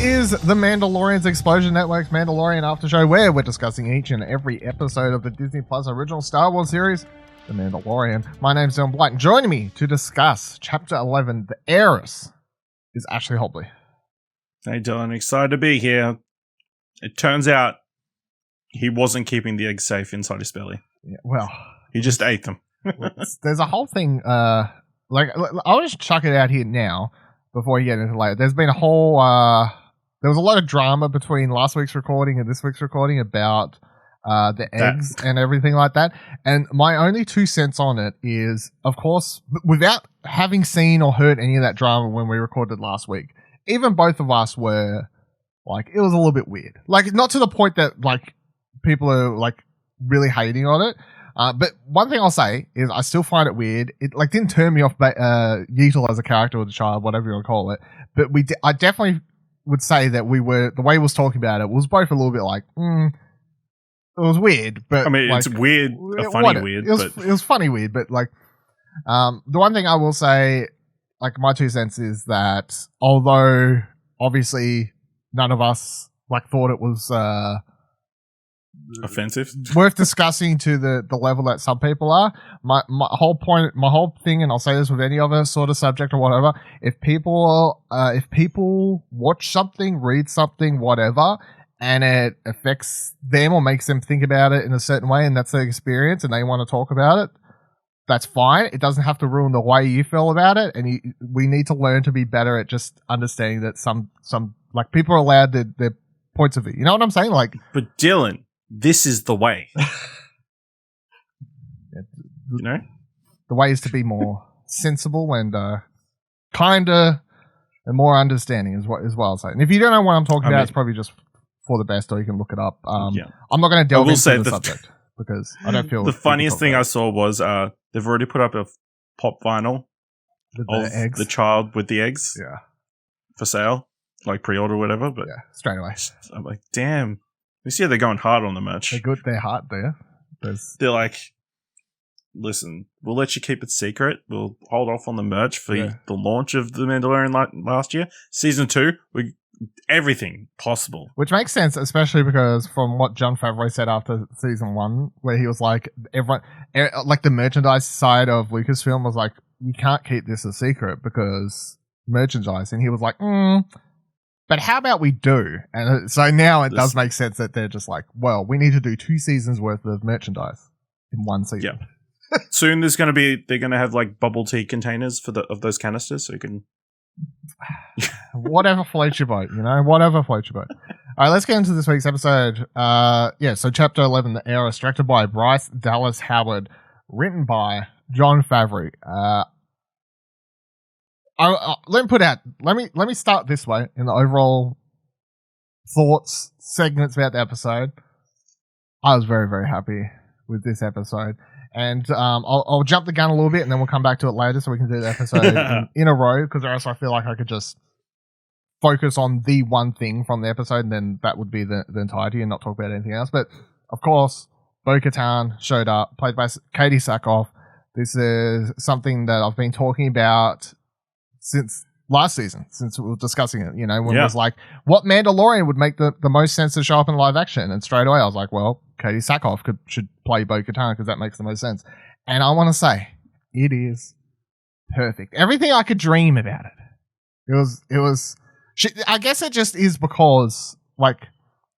is the Mandalorians Explosion Network's Mandalorian After Show, where we're discussing each and every episode of the Disney Plus original Star Wars series, The Mandalorian. My name's Dylan Blight, and joining me to discuss Chapter 11, The Heiress, is Ashley Hobley. Hey Dylan, excited to be here. It turns out he wasn't keeping the eggs safe inside his belly. Yeah, well, he just ate them. There's a whole thing, I'll just chuck it out here now before you get into it later. There's been a whole, there was a lot of drama between last week's recording and this week's recording about the eggs and everything like that. And my only 2 cents on it is, of course, without having seen or heard any of that drama when we recorded last week, even both of us were like, it was a little bit weird. Like, not to the point that like people are like really hating on it. But one thing I'll say is I still find it weird. It like didn't turn me off Yeatle as a character or the child, whatever you want to call it. But I definitely would say that we were, the way we was talking about it was both a little bit like, it was weird. But I mean, like, it's weird, funny weird. It was funny weird, but like, the one thing I will say, like my 2 cents is that although obviously none of us like thought it was offensive, worth discussing to the level that some people are. My whole thing, and I'll say this with any other sort of subject or whatever, if people watch something, read something, whatever, and it affects them or makes them think about it in a certain way, and that's their experience, and they want to talk about it, that's fine. It doesn't have to ruin the way you feel about it, and we need to learn to be better at just understanding that some like people are allowed their points of view. You know what I'm saying? Like, but Dylan, this is the way. You know? The way is to be more sensible and kinder and more understanding is what I'll say. And if you don't know what I'm talking about, it's probably just for the best, or you can look it up. I'm not going to delve into the subject because I don't feel... The funniest thing I saw was they've already put up a pop vinyl of eggs. The child with the eggs for sale, like pre-order or whatever. But yeah, straight away. I'm like, damn. You see how they're going hard on the merch. They're good. They're hard there. They're like, listen, we'll let you keep it secret. We'll hold off on the merch for the launch of The Mandalorian last year. Season 2, everything possible. Which makes sense, especially because from what Jon Favreau said after season 1, where he was like, everyone, like the merchandise side of Lucasfilm was like, you can't keep this a secret because merchandise. And he was like, but how about we do? And so now it does make sense that they're just like, well, we need to do 2 seasons worth of merchandise in 1 season. Yeah. Soon they're going to have like bubble tea containers of those canisters, so you can whatever floats your boat, you know, whatever floats your boat. All right, let's get into this week's episode. So Chapter 11, The Heiress, directed by Bryce Dallas Howard, written by Jon Favreau. Let me start this way in the overall thoughts segments about the episode. I was very, very happy with this episode, and I'll jump the gun a little bit, and then we'll come back to it later so we can do the episode in a row, because else I feel like I could just focus on the one thing from the episode, and then that would be the entirety and not talk about anything else. But of course, Bo-Katan showed up, played by Katee Sackhoff. This is something that I've been talking about since last season, since we were discussing it, you know, when it was like, what Mandalorian would make the most sense to show up in live action? And straight away I was like, well, Katee Sackhoff should play Bo-Katan because that makes the most sense. And I want to say, it is perfect. Everything I could dream about it. I guess it just is because, like,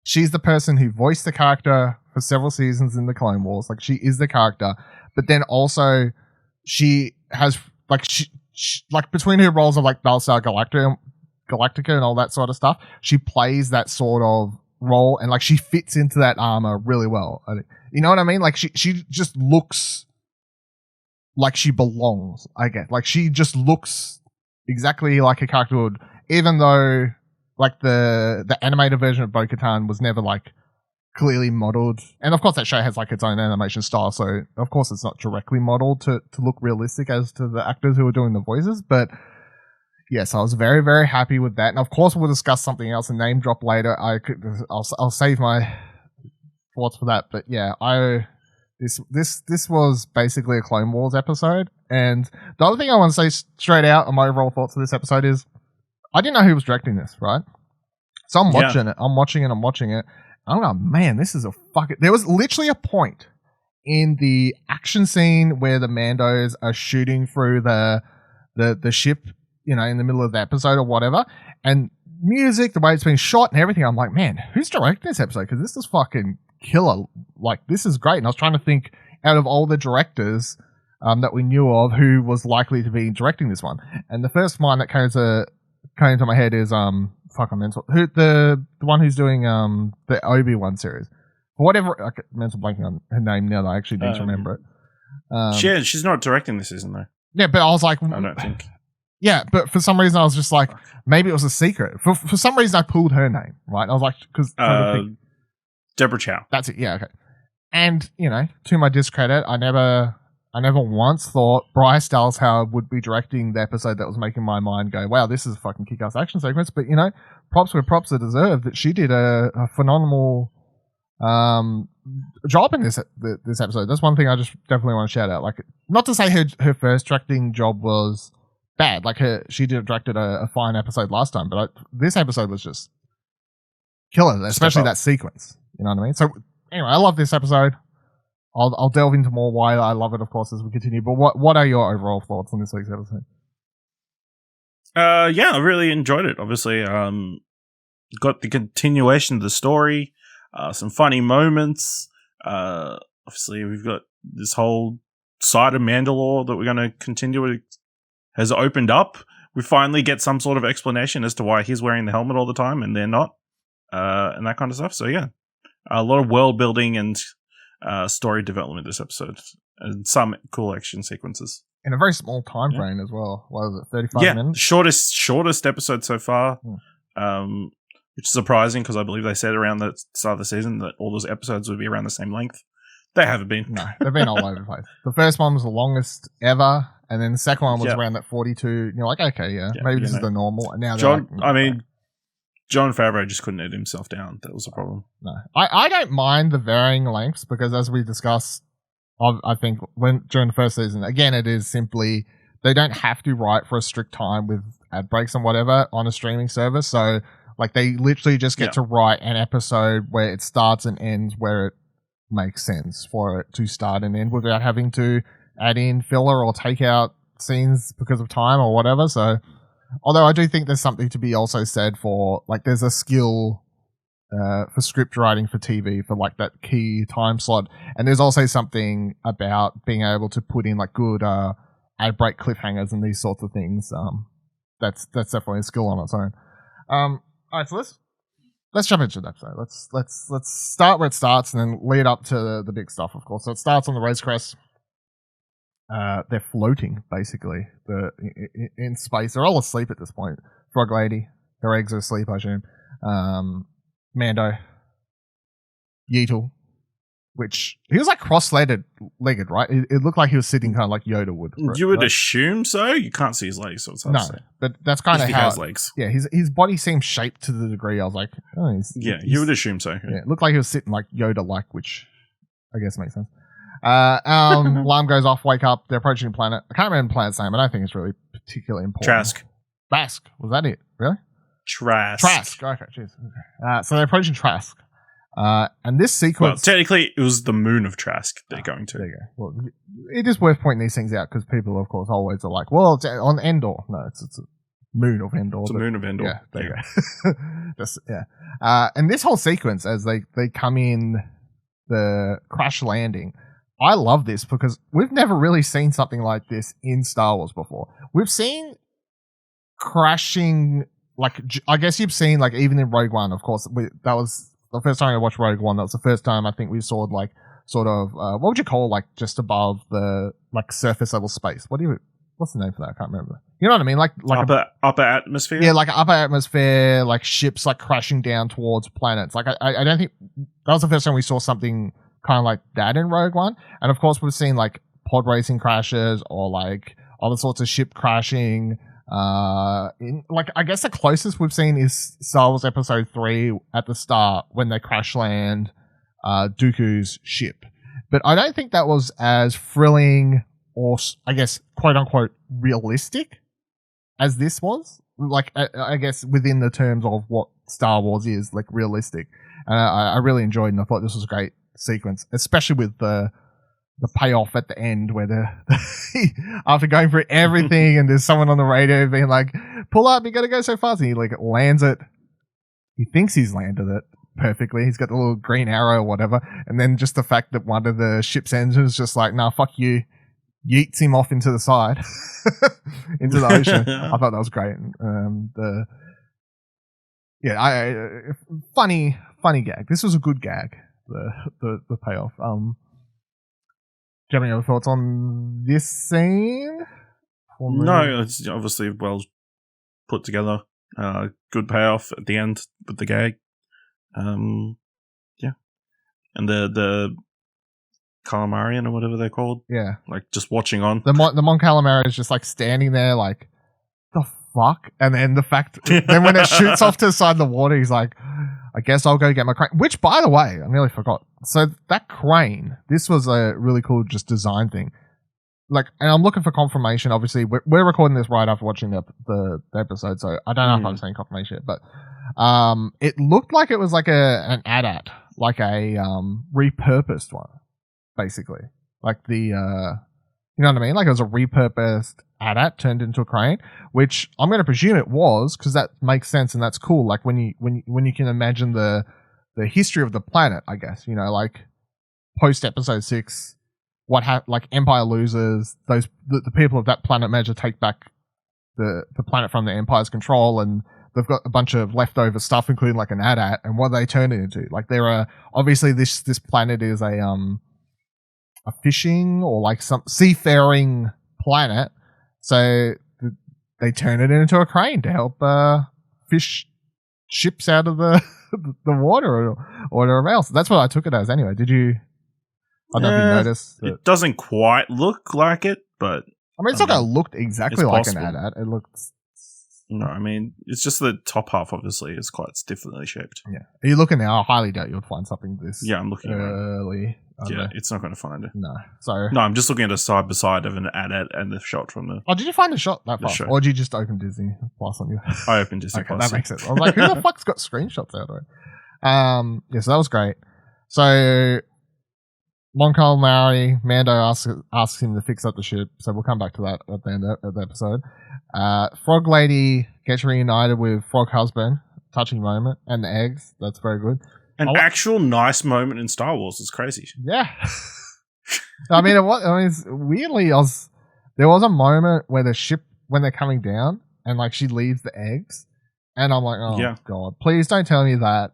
she's the person who voiced the character for several seasons in the Clone Wars. Like, she is the character. But then also, she has, like, like between her roles of like Battlestar Galactica and all that sort of stuff, she plays that sort of role, and like she fits into that armor really well. You know what I mean? Like she just looks like she belongs, I guess. Like she just looks exactly like a character would, even though like the animated version of Bo-Katan was never like clearly modeled, and of course that show has like its own animation style, so of course it's not directly modeled to look realistic as to the actors who are doing the voices. But yes, I was very, very happy with that, and of course we'll discuss something else and name drop later. I'll save my thoughts for that. But yeah, this was basically a Clone Wars episode, and the other thing I want to say straight out on my overall thoughts of this episode is I didn't know who was directing this, right? So I'm watching it. I'm watching it. I'm like, man, this is a fucking... There was literally a point in the action scene where the Mandos are shooting through the ship, in the middle of the episode or whatever, and music, the way it's been shot and everything, I'm like, man, who's directing this episode? Because this is fucking killer. Like, this is great. And I was trying to think out of all the directors that we knew of who was likely to be directing this one. And the first one that came into my head is I'm mental. The one who's doing the Obi-Wan series. For whatever, mental blanking on her name now that I actually need to remember it. She's not directing this season though. Yeah, but I was like, I don't think. Yeah, but for some reason I was just like, maybe it was a secret. For some reason I pulled her name, right? I was like, because Deborah Chow. That's it. Yeah, okay. And to my discredit, I never once thought Bryce Dallas Howard would be directing the episode that was making my mind go, wow, this is a fucking kick-ass action sequence. But props where props are deserved. That she did a phenomenal job in this episode. That's one thing I just definitely want to shout out. Like, not to say her first directing job was bad. Like, she directed a fine episode last time, but this episode was just killer, especially that sequence. You know what I mean? So anyway, I love this episode. I'll delve into more why I love it, of course, as we continue. But what are your overall thoughts on this week's episode? Yeah, I really enjoyed it. Obviously, got the continuation of the story. Some funny moments. Obviously, we've got this whole side of Mandalore that we're going to continue with has opened up. We finally get some sort of explanation as to why he's wearing the helmet all the time and they're not, and that kind of stuff. So yeah, a lot of world building and story development this episode, and some cool action sequences in a very small time frame as well. What was it, 35 minutes? Shortest episode so far. Which is surprising because I believe they said around the start of the season that all those episodes would be around the same length. They haven't been. No, they've been all over the place. The first one was the longest ever, and then the second one was around that 42. And you're like, okay, maybe this is the normal. And now John Favreau just couldn't edit himself down. That was a problem. No, I don't mind the varying lengths because, as we discussed, I think during the first season, again, it is simply they don't have to write for a strict time with ad breaks and whatever on a streaming service. So, like, they literally just get to write an episode where it starts and ends where it makes sense for it to start and end without having to add in filler or take out scenes because of time or whatever. So, although I do think there's something to be also said for, like, there's a skill for script writing for TV for, like, that key time slot. And there's also something about being able to put in, like, good ad break cliffhangers and these sorts of things. That's definitely a skill on its own. All right, so let's jump into the episode. Let's start where it starts and then lead up to the big stuff, of course. So it starts on the Race Crest. They're floating, basically, in space. They're all asleep at this point. Frog Lady, her eggs are asleep, I assume. Mando, Yeetle, which he was like cross-legged, right? It looked like he was sitting kind of like Yoda would. Right? You would assume so. You can't see his legs, so it's hard to say. But that's kind of how he has legs. Yeah, his body seems shaped to the degree I was like, oh, you would assume so. Yeah, it looked like he was sitting like Yoda-like, which I guess makes sense. Alarm goes off. Wake up. They're approaching the planet. I can't remember the planet's name. I don't think it's really particularly important. Trask. Was that it? Really? Trask. Okay, jeez. Okay. So they're approaching Trask. And this sequence... Well, technically, it was the moon of Trask they're going to. There you go. Well, it is worth pointing these things out because people, of course, always are like, well, it's on Endor. No, it's a moon of Endor. It's a moon of Endor. Yeah, there you go. And this whole sequence, as they come in the crash landing, I love this because we've never really seen something like this in Star Wars before. We've seen crashing... Like, I guess you've seen, like, even in Rogue One, of course, that was the first time I watched Rogue One. That was the first time I think we saw, like, sort of, what would you call, like, just above the, like, surface level space? What's the name for that? I can't remember. You know what I mean? Like upper atmosphere? Yeah, like upper atmosphere, like ships, like, crashing down towards planets. Like, I don't think, that was the first time we saw something kind of like that in Rogue One. And, of course, we've seen, like, pod racing crashes or, like, other sorts of ship crashing. I guess the closest we've seen is Star Wars Episode 3 at the start when they crash land Dooku's ship. But I don't think that was as thrilling or, I guess, quote unquote, realistic as this was. Like, I guess within the terms of what Star Wars is, like realistic. And I really enjoyed, and I thought this was a great sequence, especially with the payoff at the end where after going through everything and there's someone on the radio being like, pull up, you gotta go so fast, and he like lands it. He thinks he's landed it perfectly. He's got the little green arrow or whatever, and then just the fact that one of the ship's engines is just like, nah, fuck you, yeets him off into the side, into the ocean. I thought that was great. Funny gag. This was a good gag. The payoff. Do you have any other thoughts on this scene? No, it's obviously well put together. Good payoff at the end with the gag. Yeah, and the calamarian or whatever they're called. Yeah, like just watching on. The Mon Calamari is just like standing there, like the fuck. And then the fact, then when it shoots off to the side of the water, he's like, I guess I'll go get my crane. Which, by the way, I nearly forgot. So that crane, this was a really cool just design thing. Like, and I'm looking for confirmation. Obviously, we're recording this right after watching the episode, so I don't know if I'm saying confirmation yet, but it looked like it was like an AT-AT, like a repurposed one, basically. Like the, you know what I mean? Like it was a repurposed AT-AT turned into a crane, which I'm going to presume it was, because that makes sense and that's cool. Like when you can imagine the history of the planet, I guess, you know, like post episode 6. Like Empire loses, the people of that planet manage to take back the planet from the Empire's control, and they've got a bunch of leftover stuff, including like an AT-AT, and what they turn it into. Like there are obviously this planet is a fishing or like some seafaring planet, so they turn it into a crane to help fish ships out of the water or whatever else. That's what I took it as anyway. Did you? I don't know if you noticed. It doesn't quite look like it, but I mean, it's not going to look exactly like an AT-AT. It looks. No, I mean, it's just the top half, obviously, is quite differently shaped. Yeah. Are you looking now? I highly doubt you'll find something this Yeah, I'm looking early. Yeah, it's not going to find it. No. So. No, I'm just looking at a side by side of an AT-AT and the shot from the. Oh, did you find the shot that fast? Or did you just open Disney Plus on you? I opened Disney okay, Plus. That makes sense. I was like, who the fuck's got screenshots out of it? Yeah, so that was great. So. Mon Calamari, Mando asks him to fix up the ship, so we'll come back to that at the end of the episode. Frog Lady gets reunited with Frog Husband, touching moment, and the eggs. That's very good. An actual nice moment in Star Wars. It's crazy. Yeah. I mean, weirdly, there was a moment where the ship, when they're coming down, and like she leaves the eggs, and I'm like, oh god, please don't tell me that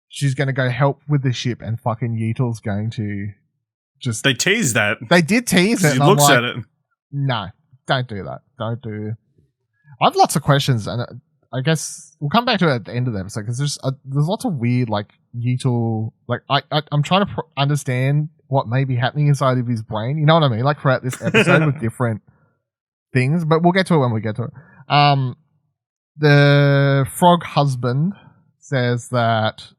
she's going to go help with the ship and fucking Yeatl's going to just... They teased that. They did tease it. He looks at it. No, don't do that. I have lots of questions, and I guess we'll come back to it at the end of the episode, because there's lots of weird, like, Yeatle... Like, I'm trying to understand what may be happening inside of his brain. You know what I mean? Like, throughout this episode with different things, but we'll get to it when we get to it. The Frog Husband says that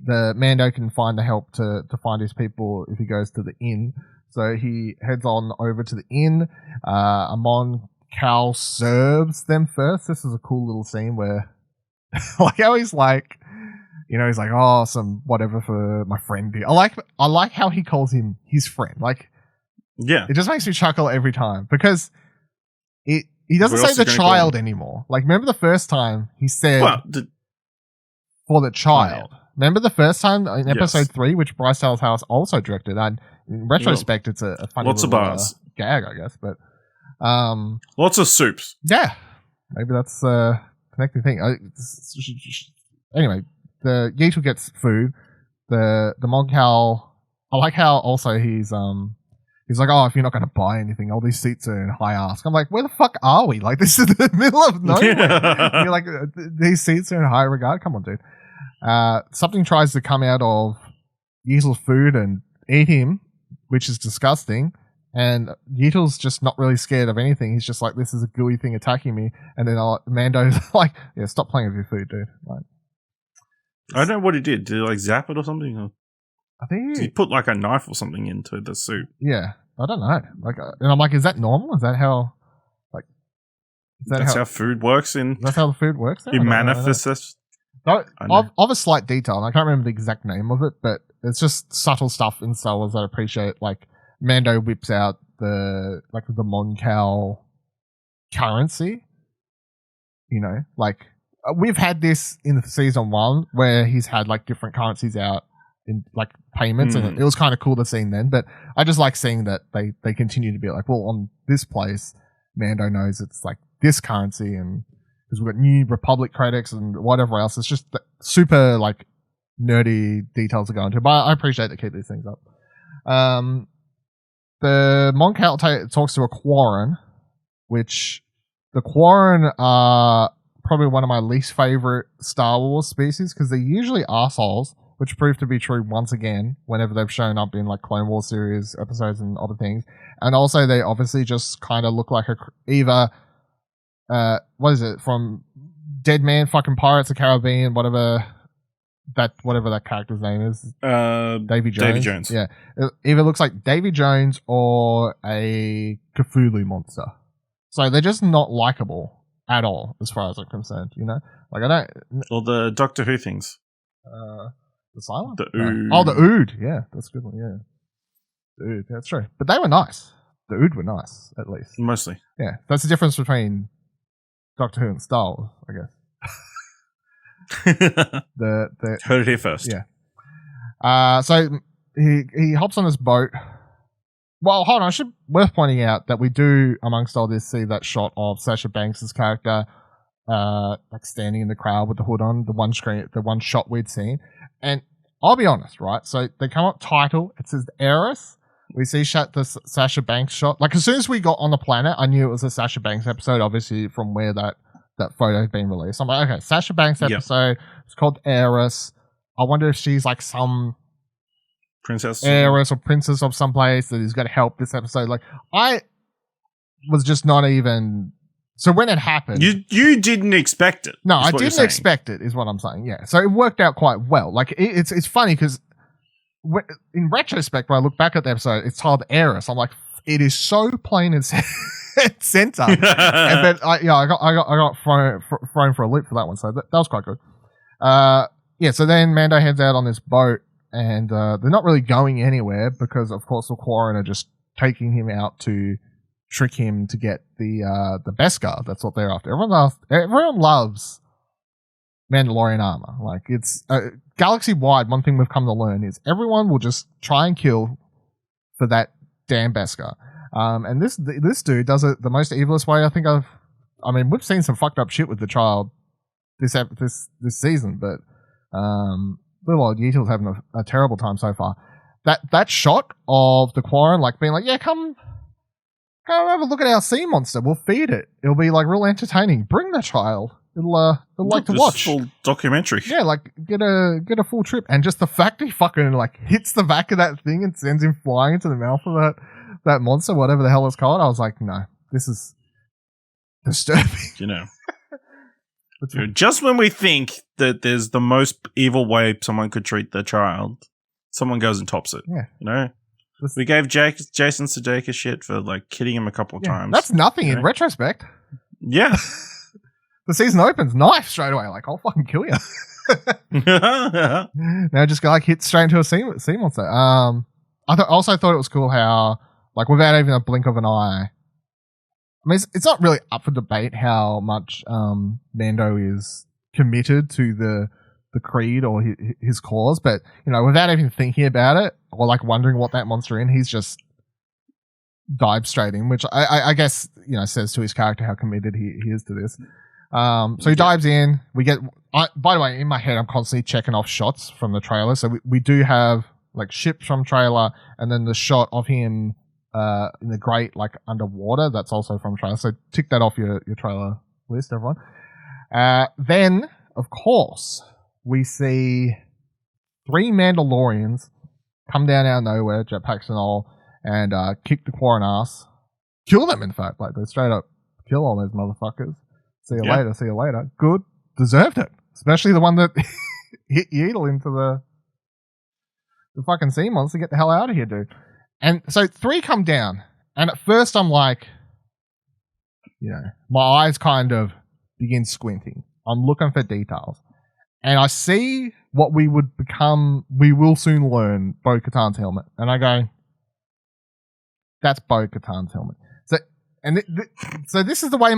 the Mando can find the help to find his people if he goes to the inn. So he heads on over to the inn. Mon Cal serves them first. This is a cool little scene where, like, how he's like, you know, he's like, oh, some whatever for my friend here. I like how he calls him his friend. Like, yeah, it just makes me chuckle every time, because he doesn't say the child anymore. Like, remember the first time he said for the child. Oh, yeah. Remember the first time in episode 3, which Bryce Dallas Howard also directed, and in retrospect, it's a funny lots little, of bars. Gag, I guess, but lots of soups. Yeah, maybe that's a connecting thing. Anyway, the Yeatle gets food. The Mon Cal, I like how also he's like, oh, if you're not going to buy anything, all these seats are in high ask. I'm like, where the fuck are we? Like, this is the middle of nowhere. You're like, these seats are in high regard. Come on, dude. Something tries to come out of Yeatle's food and eat him, which is disgusting. And Yeatle's just not really scared of anything. He's just like, this is a gooey thing attacking me. And then Mando's like, yeah, stop playing with your food, dude. Like, I don't know what he did. Did he like zap it or something? Or I think he put like a knife or something into the soup. Yeah, I don't know. Like, and I'm like, is that normal? Is that how? Like, that's how food works. That's how the food works. He manifests Of a slight detail, and I can't remember the exact name of it, but it's just subtle stuff in Star Wars that I appreciate. Like Mando whips out the Moncal currency. You know, like we've had this in season 1 where he's had like different currencies out in like payments, and it was kind of cool to see then. But I just like seeing that they continue to be like, well, on this place, Mando knows it's like this currency, and because we've got New Republic credits and whatever else. It's just super like nerdy details to go into. But I appreciate they keep these things up. The Moncal talks to a Quarren, which the Quarren are probably one of my least favorite Star Wars species because they're usually assholes, which proved to be true once again whenever they've shown up in like Clone Wars series episodes and other things. And also they obviously just kind of look like either what is it from Dead Man fucking Pirates of the Caribbean, whatever that character's name is. Davy Jones. Davy Jones. Yeah. It either looks like Davy Jones or a Cthulhu monster. So they're just not likable at all, as far as I'm concerned, you know? Like I don't or the Doctor Who things. The silence? The Ood. No. Oh, the Ood. Yeah, that's a good one, yeah. The Ood, that's true. But they were nice. The Ood were nice, at least. Mostly. Yeah. That's the difference between Doctor Who and Star Wars, I guess. the Heard it here first. Yeah. So he hops on this boat. Well, hold on. Worth pointing out that we do, amongst all this, see that shot of Sasha Banks' character, like standing in the crowd with the hood on, the one shot we'd seen. And I'll be honest, right? So they come up title. It says Heiress. We see the Sasha Banks shot. Like as soon as we got on the planet, I knew it was a Sasha Banks episode. Obviously, from where that photo had been released. I'm like, okay, Sasha Banks episode. Yep. It's called Heiress. I wonder if she's like some princess, heiress or princess of some place that is going to help this episode. Like I was just not even. So when it happened, you didn't expect it. No, I didn't expect it. Is what I'm saying. Yeah. So it worked out quite well. Like it's funny because in retrospect, when I look back at the episode, it's titled Heiress. I'm like, it is so plain and center. And then I got thrown for a loop for that one. So that was quite good. Yeah. So then Mando heads out on this boat, and they're not really going anywhere because, of course, the Quarren are just taking him out to trick him to get the Beskar. That's what they're after. Everyone loves Mandalorian armor. Like it's galaxy wide. One thing we've come to learn is everyone will just try and kill for that damn Beskar. And this dude does it the most evilest way I think I mean, we've seen some fucked up shit with the child this season, but little old Yeetil's having a terrible time so far. That shot of the Quarren like being like, yeah, come have a look at our sea monster. We'll feed it. It'll be like real entertaining. Bring the child. It'll like to watch. Full documentary. Yeah, like get a full trip. And just the fact he fucking like hits the back of that thing and sends him flying into the mouth of that monster, whatever the hell it's called. I was like, no, this is disturbing. You know. Just when we think that there's the most evil way someone could treat their child, someone goes and tops it. Yeah. You know? We gave Jason Sudeikis shit for like kidding him a couple of times. That's nothing in retrospect. Yeah. The season opens, knife straight away. Like, I'll fucking kill you. Now just like hit straight into a sea monster. I also thought it was cool how, like, without even a blink of an eye, I mean, it's not really up for debate how much Mando is committed to the creed or his cause, but you know, without even thinking about it or like wondering what that monster in, he's just dives straight in, which I guess, you know, says to his character how committed he is to this. So he dives in. We get. By the way, in my head, I'm constantly checking off shots from the trailer. So we do have like ships from trailer, and then the shot of him in the grate, like underwater. That's also from trailer. So tick that off your trailer list, everyone. Then, of course, we see 3 Mandalorians come down out of nowhere, jetpacks and all, and kick the Quarren ass. Kill them, in fact. Like, they straight up kill all those motherfuckers. See you later, see you later. Good. Deserved it. Especially the one that hit Yeetle into the fucking sea monster. Get the hell out of here, dude. And so 3 come down. And at first I'm like, you know, my eyes kind of begin squinting. I'm looking for details. and I see what we would become. We will soon learn Bo-Katan's helmet, and I go, "That's Bo-Katan's helmet." So, and so this is the way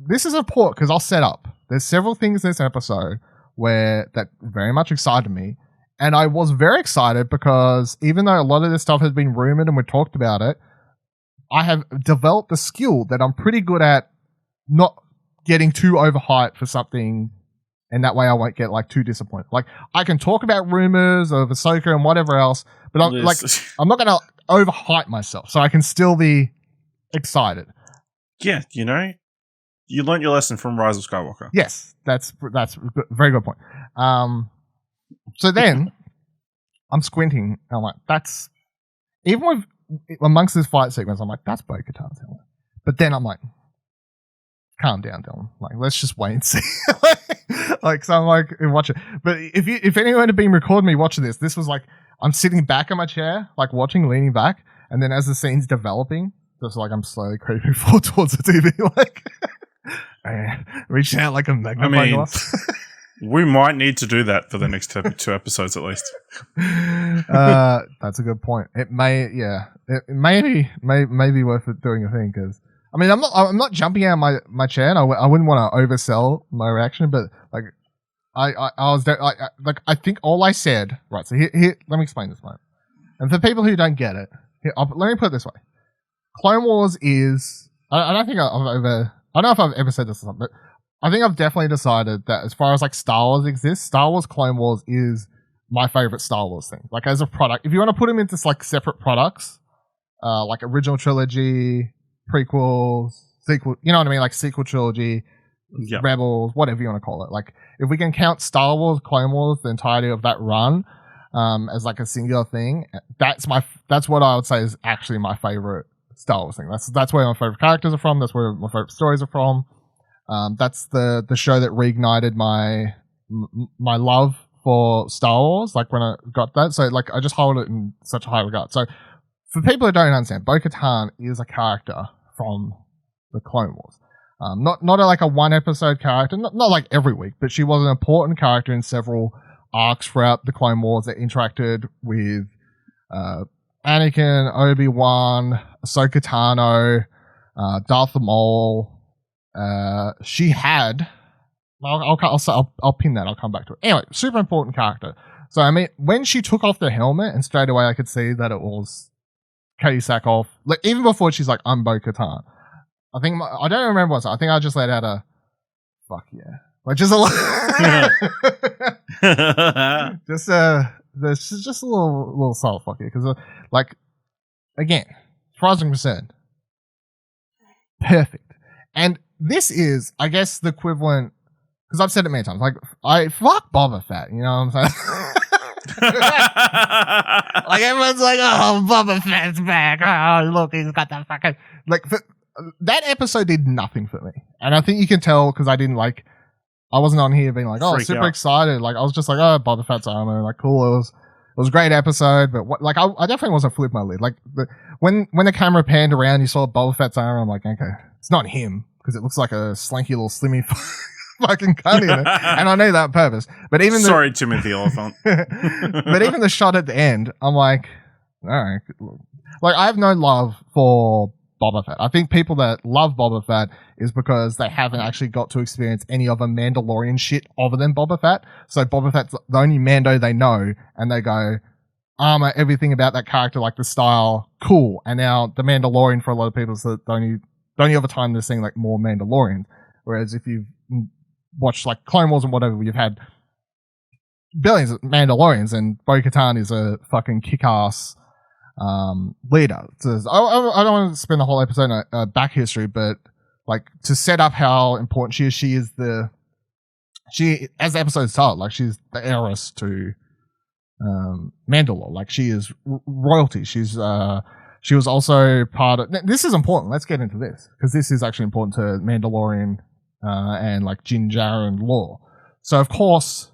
this is important because I'll set up. There's several things in this episode that very much excited me, and I was very excited because even though a lot of this stuff has been rumored and we talked about it, I have developed a skill that I'm pretty good at not getting too overhyped for something, and that way I won't get like too disappointed. Like I can talk about rumors of Ahsoka and whatever else, but I'm not going to overhype myself, so I can still be excited. Yeah, you know, you learned your lesson from Rise of Skywalker. Yes, that's a very good point. So then I'm squinting, and I'm like, that's even with amongst this fight sequence, I'm like, that's Bo-Katan's helmet. But then I'm like, calm down, Dylan. Like, let's just wait and see. Like, so I'm like, watch it. But if anyone had been recording me watching this was like, I'm sitting back in my chair, like watching, leaning back, and then as the scene's developing, just like I'm slowly creeping forward towards the TV, like reaching out like a magnifying glass. We might need to do that for the next 2 episodes at least. That's a good point. It may be worth it doing a thing because I mean I'm not jumping out of my chair, and I wouldn't want to oversell my reaction, but like I was there, like I think all I said, right. So here let me explain this, mate. And for people who don't get it, let me put it this way: Clone Wars is I don't know if I've ever said this or something, but I think I've definitely decided that as far as like Star Wars exists, Star Wars Clone Wars is my favorite Star Wars thing. Like as a product, if you want to put them into like separate products, like original trilogy, prequels, sequel, you know what I mean? Like sequel trilogy, yep. Rebels, whatever you want to call it. Like if we can count Star Wars, Clone Wars, the entirety of that run, as like a singular thing, that's what I would say is actually my favorite Star Wars thing. That's where my favorite characters are from. That's where my favorite stories are from. That's the show that reignited my love for Star Wars, like when I got that. So like I just hold it in such a high regard. So for people who don't understand, Bo-Katan is a character from the Clone Wars. Not like a one episode character, not like every week, but she was an important character in several arcs throughout the Clone Wars that interacted with Anakin, Obi-Wan, Ahsoka Tano, Darth Maul. She had. I'll pin that. I'll come back to it. Anyway, super important character. So I mean, when she took off the helmet, and straight away I could see that it was Katee Sackhoff. Like even before she's like, "I'm Bo-Katan." I think I don't remember what. I think I just let out a "fuck yeah," like just a just a little soul fuck yeah, because like again, as far as I'm concerned, perfect. And this is, I guess, the equivalent, because I've said it many times, like, I fuck Boba Fett, you know what I'm saying? Like, everyone's like, oh, Boba Fett's back. Oh, look, he's got that fucking... Like, that episode did nothing for me. And I think you can tell, because I wasn't on here being like, oh, super excited. Like, I was just like, oh, Boba Fett's armor. Like, cool. It was a great episode, but I definitely wasn't flipping my lid. Like, when the camera panned around, you saw Boba Fett's armor, I'm like, okay, it's not him, because it looks like a slanky little slimmy fucking cunt in it. And I know that on purpose. But even sorry, Timothy Oliphant. But even the shot at the end, I'm like, all right. Like, I have no love for Boba Fett. I think people that love Boba Fett is because they haven't actually got to experience any other Mandalorian shit other than Boba Fett. So Boba Fett's the only Mando they know, and they go, armor, everything about that character, like the style, cool. And now the Mandalorian, for a lot of people, is the only other time they're seeing like more Mandalorians. Whereas if you've watched like Clone Wars and whatever, you've had billions of Mandalorians, and Bo-Katan is a fucking kick-ass leader. So I don't want to spend the whole episode on back history, but like to set up how important she is, as the episode started, like she's the heiress to Mandalore. Like she is royalty. She was also part of... This is important. Let's get into this, because this is actually important to Mandalorian and like Din Djarin lore. So of course,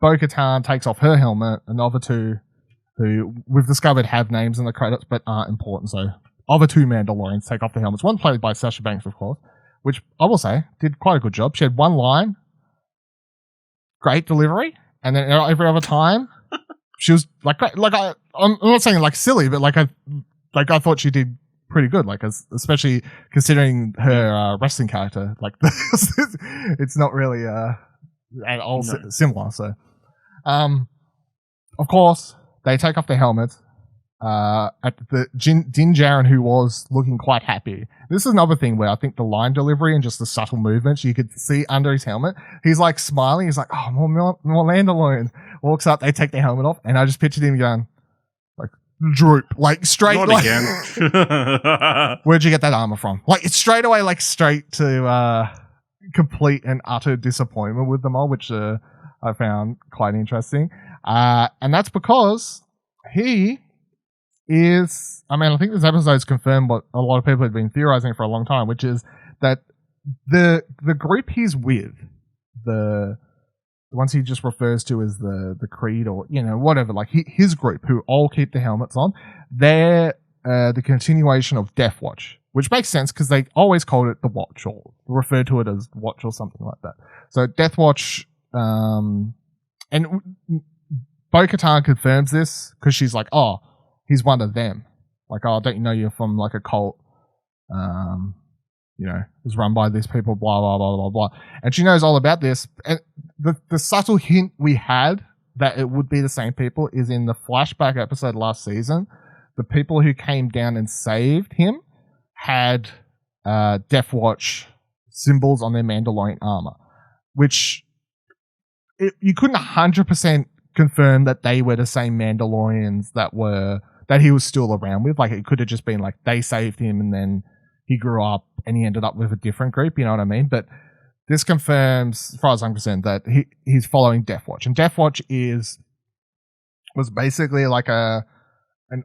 Bo-Katan takes off her helmet, and the other two, who we've discovered have names in the credits but aren't important. So other two Mandalorians take off the helmets. One played by Sasha Banks, of course, which I will say did quite a good job. She had one line, great delivery, and then every other time she was like I'm not saying like silly, but I thought she did pretty good, like especially considering her wrestling character. Like it's not really at all similar. So, of course, they take off their helmets. At the Din Djarin, who was looking quite happy. This is another thing where I think the line delivery and just the subtle movements you could see under his helmet. He's like smiling. He's like, "Oh, more Mandalorians." Walks up, they take their helmet off, and I just pictured him going like droop, like straight. Not like, again. Where'd you get that armor from? Like it's straight away, like straight to complete and utter disappointment with them all, which I found quite interesting. And that's because he is, I mean, I think this episode's confirmed what a lot of people have been theorizing for a long time, which is that the group he's with, the ones he just refers to as the Creed or, you know, whatever, like his group who all keep the helmets on, they're the continuation of Death Watch, which makes sense because they always called it the Watch or referred to it as Watch or something like that. So Death Watch, and Bo-Katan confirms this because she's like, oh, he's one of them. Like, oh, don't you know you're from like a cult? You know, is run by these people, blah, blah, blah, blah, blah. And she knows all about this. And the subtle hint we had that it would be the same people is in the flashback episode last season. The people who came down and saved him had Death Watch symbols on their Mandalorian armor, which you couldn't 100% confirm that they were the same Mandalorians that he was still around with. Like, it could have just been like they saved him and then he grew up and he ended up with a different group, you know what I mean? But this confirms, as far as I'm concerned, that he's following Death Watch. And Death Watch was basically like an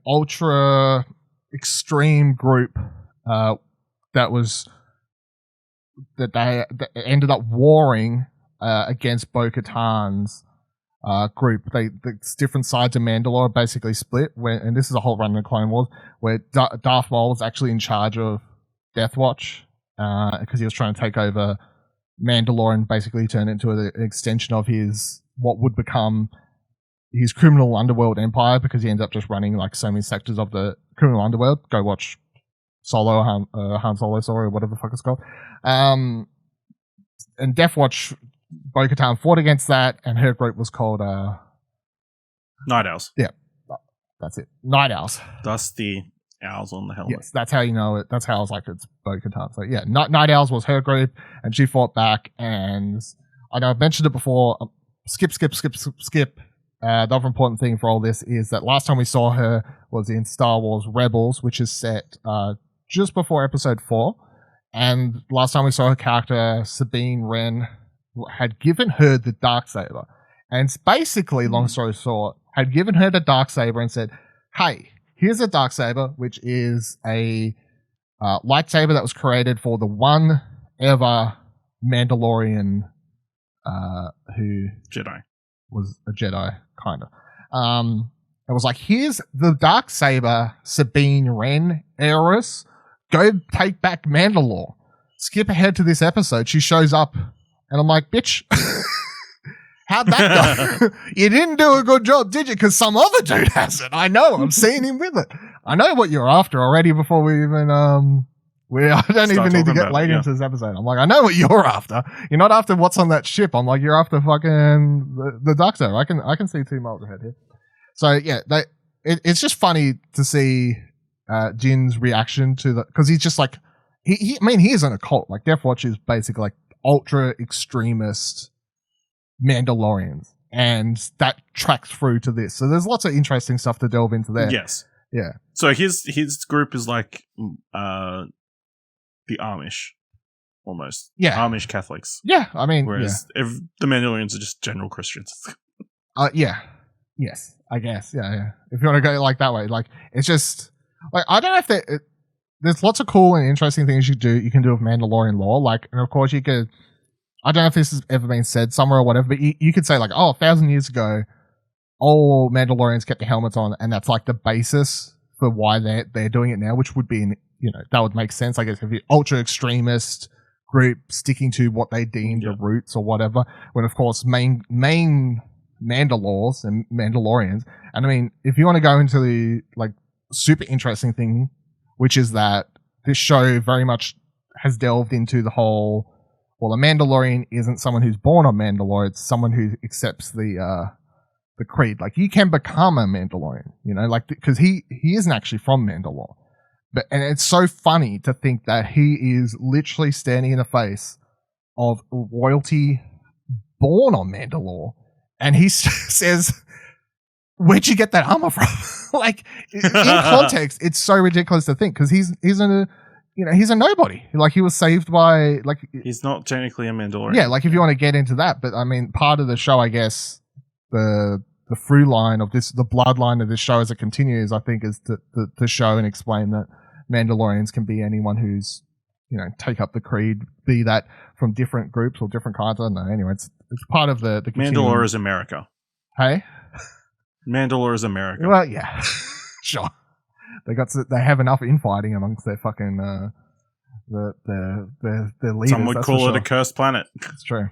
ultra extreme group that ended up warring against Bo-Katan's group. The different sides of Mandalore basically split, and this is a whole run in the Clone Wars, where Darth Maul was actually in charge of Death Watch because he was trying to take over Mandalore and basically turn it into an extension of what would become his criminal underworld empire, because he ends up just running like so many sectors of the criminal underworld. Go watch Solo, Han Solo, sorry, or whatever the fuck it's called. And Death Watch, Bo-Katan fought against that, and her group was called Night Owls. Yeah, that's it. Night Owls. That's the owls on the helmet. Yes, that's how you know it. That's how I was like, it's Bo-Katan. So yeah, Night Owls was her group, and she fought back. And I know I've mentioned it before. Skip. The other important thing for all this is that last time we saw her was in Star Wars Rebels, which is set just before Episode 4. And last time we saw her character, Sabine Wren, had given her the Darksaber. And it's basically, long story short, had given her the Darksaber and said, hey, here's a Darksaber, which is a lightsaber that was created for the one ever Mandalorian who Jedi was a Jedi, kind of. It was like, here's the Darksaber, Sabine Wren, Heiress. Go take back Mandalore. Skip ahead to this episode. She shows up, and I'm like, bitch, how'd that go? You didn't do a good job, did you? Because some other dude has it. I know. I'm seeing him with it. I know what you're after already before we even I don't even need to get later into this episode. I'm like, I know what you're after. You're not after what's on that ship. I'm like, you're after fucking the Darksaber. I can see 2 miles ahead here. So yeah, it's just funny to see Jin's reaction to because he's just like he is in a cult. Like Death Watch is basically like ultra extremist Mandalorians, and that tracks through to this. So there's lots of interesting stuff to delve into there. Yes. Yeah. So his group is like the Amish, almost. Yeah. Amish Catholics. Yeah. I mean, whereas the Mandalorians are just general Christians. Yeah. Yes. I guess. Yeah. If you want to go like that way, like it's just like I don't know if there's lots of cool and interesting things you can do with Mandalorian lore. Like, and of course you could. I don't know if this has ever been said somewhere or whatever, but you could say like, oh, 1,000 years ago, all Mandalorians kept their helmets on, and that's like the basis for why they're doing it now, which would be, that would make sense, I guess, if you're ultra extremist group sticking to what they deem the roots or whatever. When of course main Mandalores and Mandalorians, and I mean, if you want to go into the like super interesting thing, which is that this show very much has delved into the whole. Well, a Mandalorian isn't someone who's born on Mandalore; it's someone who accepts the creed. Like you can become a Mandalorian, you know, like because he isn't actually from Mandalore. But and it's so funny to think that he is literally standing in the face of royalty born on Mandalore, and he says, "Where'd you get that armor from?" Like in context, it's so ridiculous to think because he's a nobody. Like he was saved by like he's not technically a Mandalorian. Yeah, like if you want to get into that, but I mean, part of the show, I guess the through line of this, the bloodline of this show as it continues, I think, is to show and explain that Mandalorians can be anyone who's, you know, take up the creed, be that from different groups or different kinds. I don't know. Anyway, it's part of the Mandalore is America. Hey, Mandalore is America. Well, yeah, sure. They have enough infighting amongst their fucking their leaders. Some would call it a cursed planet. It's true.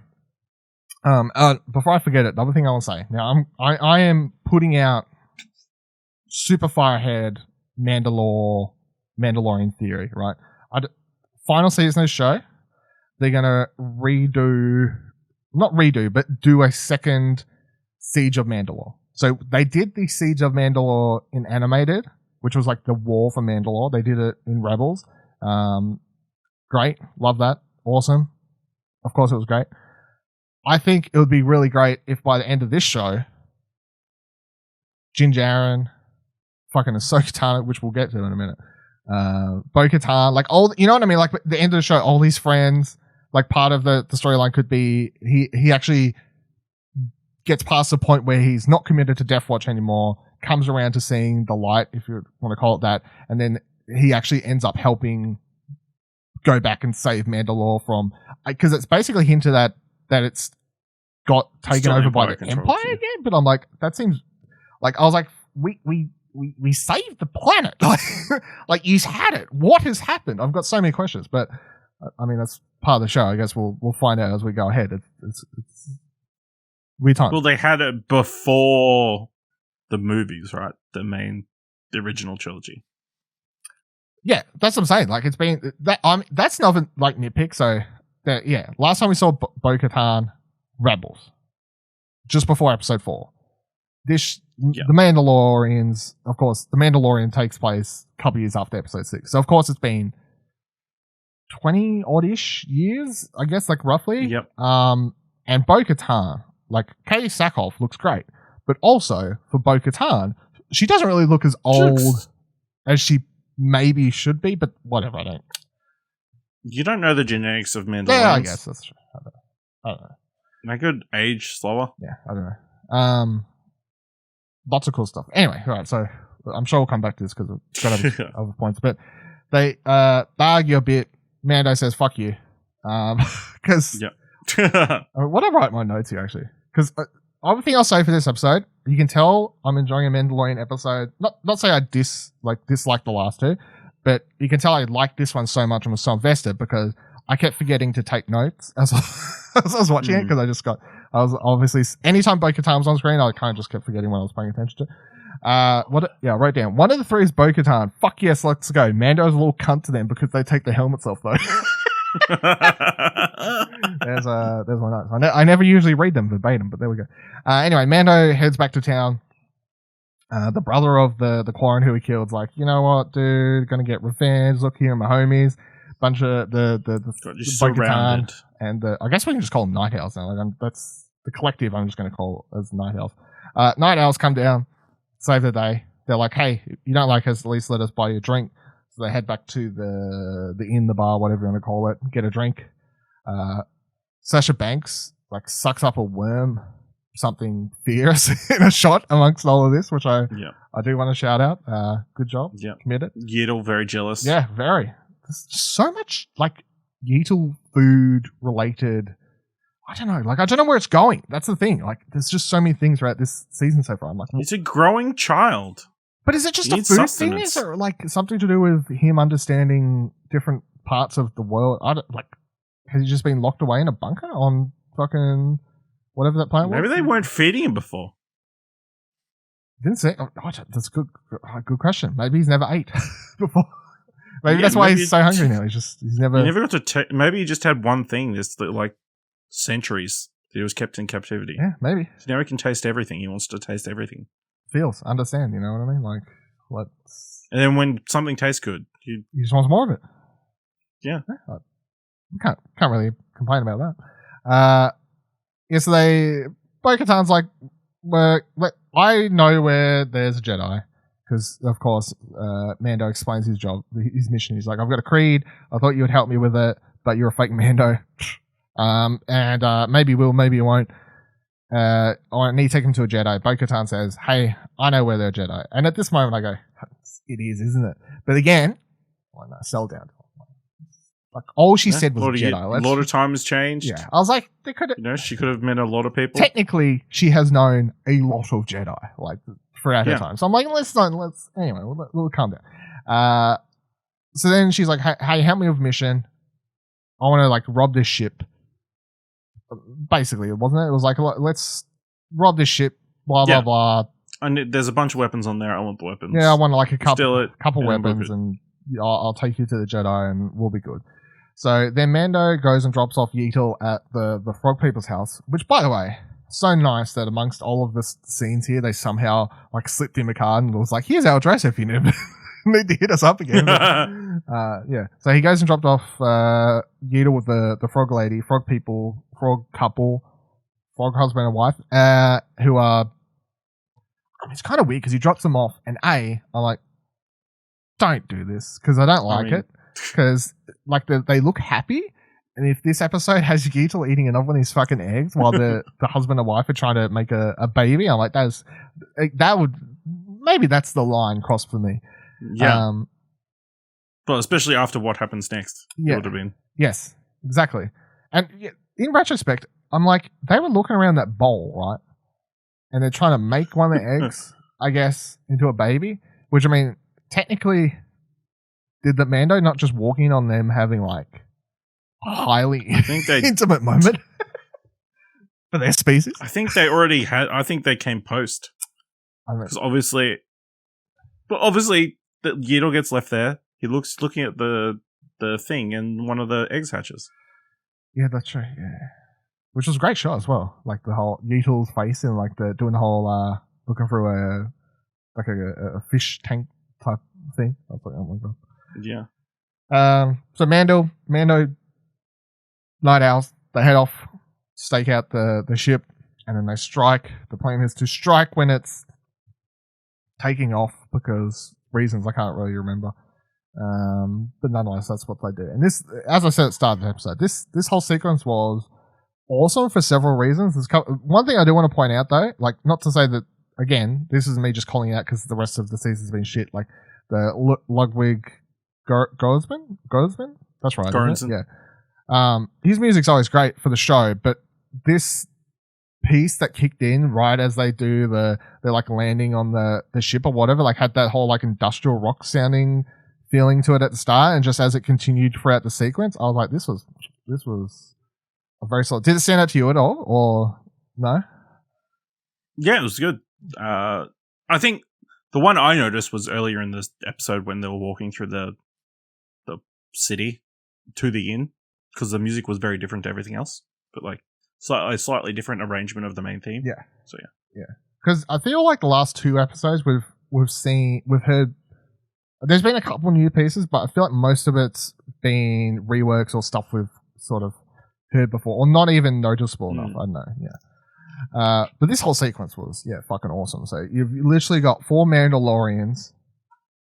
Before I forget it, the other thing I want to say. Now, I am putting out super far ahead Mandalorian theory, right? Final season of the show, they're gonna do a second Siege of Mandalore. So they did the Siege of Mandalore in animated, which was like the war for Mandalore. They did it in Rebels. Great, love that, awesome. Of course, it was great. I think it would be really great if by the end of this show, Din Djarin, fucking Ahsoka Tano, which we'll get to in a minute, Bo-Katan, like all, you know what I mean? Like the end of the show, all these friends, like part of the storyline could be he actually gets past the point where he's not committed to Death Watch anymore, comes around to seeing the light, if you want to call it that, and then he actually ends up helping go back and save Mandalore from, because it's basically hinted that it's got taken over by the Empire again. But I'm like, that seems like, I was like, we saved the planet. Like you had it. What has happened? I've got so many questions, but I mean, that's part of the show. I guess we'll find out as we go ahead. It's weird time. Well, they had it before the movies, right? The original trilogy. Yeah, that's what I'm saying. Like it's been that. That's nothing like nitpick. So yeah, last time we saw Bo-Katan, Rebels, just before Episode 4. The Mandalorians, of course, the Mandalorian takes place a couple years after Episode 6. So of course it's been 20 odd-ish years, I guess, like roughly. Yep. And Bo-Katan, like Katee Sackhoff looks great, but also for Bo-Katan, she doesn't really look as old as she maybe should be, but whatever, I don't. You don't know the genetics of Mandalorians. Yeah, I guess that's true. I don't know. They could age slower. Yeah, I don't know. Lots of cool stuff. Anyway, all right, so I'm sure we'll come back to this because we've got other points, but they argue a bit. Mando says, fuck you. Because what I write my notes here, actually? Because other thing I'll say for this episode, you can tell I'm enjoying a Mandalorian episode. Not say I dislike the last two, but you can tell I like this one so much and was so invested because I kept forgetting to take notes as I was watching it because I was obviously, anytime Bo-Katan was on screen, I kind of just kept forgetting what I was paying attention to. I wrote down, one of the three is Bo-Katan. Fuck yes, let's go. Mando's a little cunt to them because they take their helmets off though. There's my notes. I never usually read them verbatim, but there we go. Anyway, Mando heads back to town. The brother of the Quarren who he killed's like, you know what, dude, gonna get revenge. Look here, my homies. Bunch of the Bo-Katan and I guess we can just call them Night Owls now. Like that's the collective. I'm just gonna call as Night Owls. Night Owls come down, save the day. They're like, hey, you don't like us, at least let us buy you a drink. So they head back to the inn, the bar, whatever you want to call it, get a drink. Sasha Banks like sucks up a worm, something fierce in a shot amongst all of this, which I do want to shout out. Good job. Yeah. Committed. Yeatle, very jealous. Yeah, very. There's so much like Yeatle food related. I don't know. Like, I don't know where it's going. That's the thing. Like, there's just so many things throughout this season so far. I'm like, he's a growing child. But is it just a food thing? Is it like something to do with him understanding different parts of the world? I don't, like, has he just been locked away in a bunker on fucking whatever that planet was? Maybe they weren't feeding him before. Didn't say. Oh, that's a good question. Maybe he's never ate before. Maybe that's why he's so hungry now. He's never. He never got to. Maybe he just had one thing. That's like centuries that he was kept in captivity. Yeah, maybe. So now he can taste everything. He wants to taste everything. Feels, understand. You know what I mean? Like, let's. And then when something tastes good, he just wants more of it. Yeah. Can't really complain about that. So Bo-Katan's like, I know where there's a Jedi. Because, of course, Mando explains his mission. He's like, I've got a creed. I thought you would help me with it, but you're a fake Mando. Maybe you will, maybe you won't. I need to take him to a Jedi. Bo-Katan says, hey, I know where they're a Jedi. And at this moment, I go, it is, isn't it? But again, no, sell down. Like, all she said was Jedi. A lot of time has changed. Yeah. I was like, they could have. She could have met a lot of people. Technically, she has known a lot of Jedi, like, throughout her time. So I'm like, anyway, we'll calm down. So then she's like, hey, help me with a mission. I want to, like, rob this ship. Basically, wasn't it? It was like, let's rob this ship, blah, blah, blah. And there's a bunch of weapons on there. I want the weapons. Yeah, I want, like, a couple and weapons, and I'll take you to the Jedi, and we'll be good. So then Mando goes and drops off Yeatle at the Frog People's house, which, by the way, so nice that amongst all of the scenes here, they somehow like slipped him a card and was like, here's our address if you need to hit us up again. Yeah. So he goes and dropped off Yeatle with the frog lady, frog people, frog couple, frog husband and wife, who are, it's kind of weird because he drops them off, and I'm like, don't do this, because I don't like it. Because like they look happy, and if this episode has Yeatle eating another one of these fucking eggs while the husband and wife are trying to make a baby, I'm like, that would, maybe that's the line crossed for me. Yeah. But especially after what happens next, it would have been. Yes, exactly. And in retrospect, I'm like, they were looking around that bowl, right? And they're trying to make one of the eggs, I guess, into a baby. Which, I mean, technically, did the Mando not just walk in on them having, like, a highly intimate moment for their species? I think they already had. I think they came post. Because obviously, the Yeatle gets left there. He looking at the thing, and one of the eggs hatches. Yeah, that's right. Yeah, which was a great shot as well. Like the whole Yeatle's face and like doing the whole looking through a fish tank type thing. I was like, oh my god. Yeah. So Mando, Night Owls, they head off, stake out the ship, and then they strike. The plan is to strike when it's taking off because reasons I can't really remember. But nonetheless, that's what they do. And this, as I said at the start of the episode, this whole sequence was awesome for several reasons. One thing I do want to point out though, like not to say that, again, this is me just calling out because the rest of the season's been shit, like the Ludwig Göransson? That's right. Göransson. Yeah. His music's always great for the show, but this piece that kicked in right as they're like landing on the ship or whatever, like had that whole like industrial rock sounding feeling to it at the start, and just as it continued throughout the sequence, I was like, this was a very solid. Did it stand out to you at all, or no? Yeah, it was good. I think the one I noticed was earlier in this episode when they were walking through the city to the inn, because the music was very different to everything else, but like a slightly different arrangement of the main theme. Yeah. So yeah. Because I feel like the last two episodes we've heard. There's been a couple new pieces, but I feel like most of it's been reworks or stuff we've sort of heard before, or not even noticeable enough. I don't know. Yeah. But this whole sequence was fucking awesome. So you've literally got 4 Mandalorians,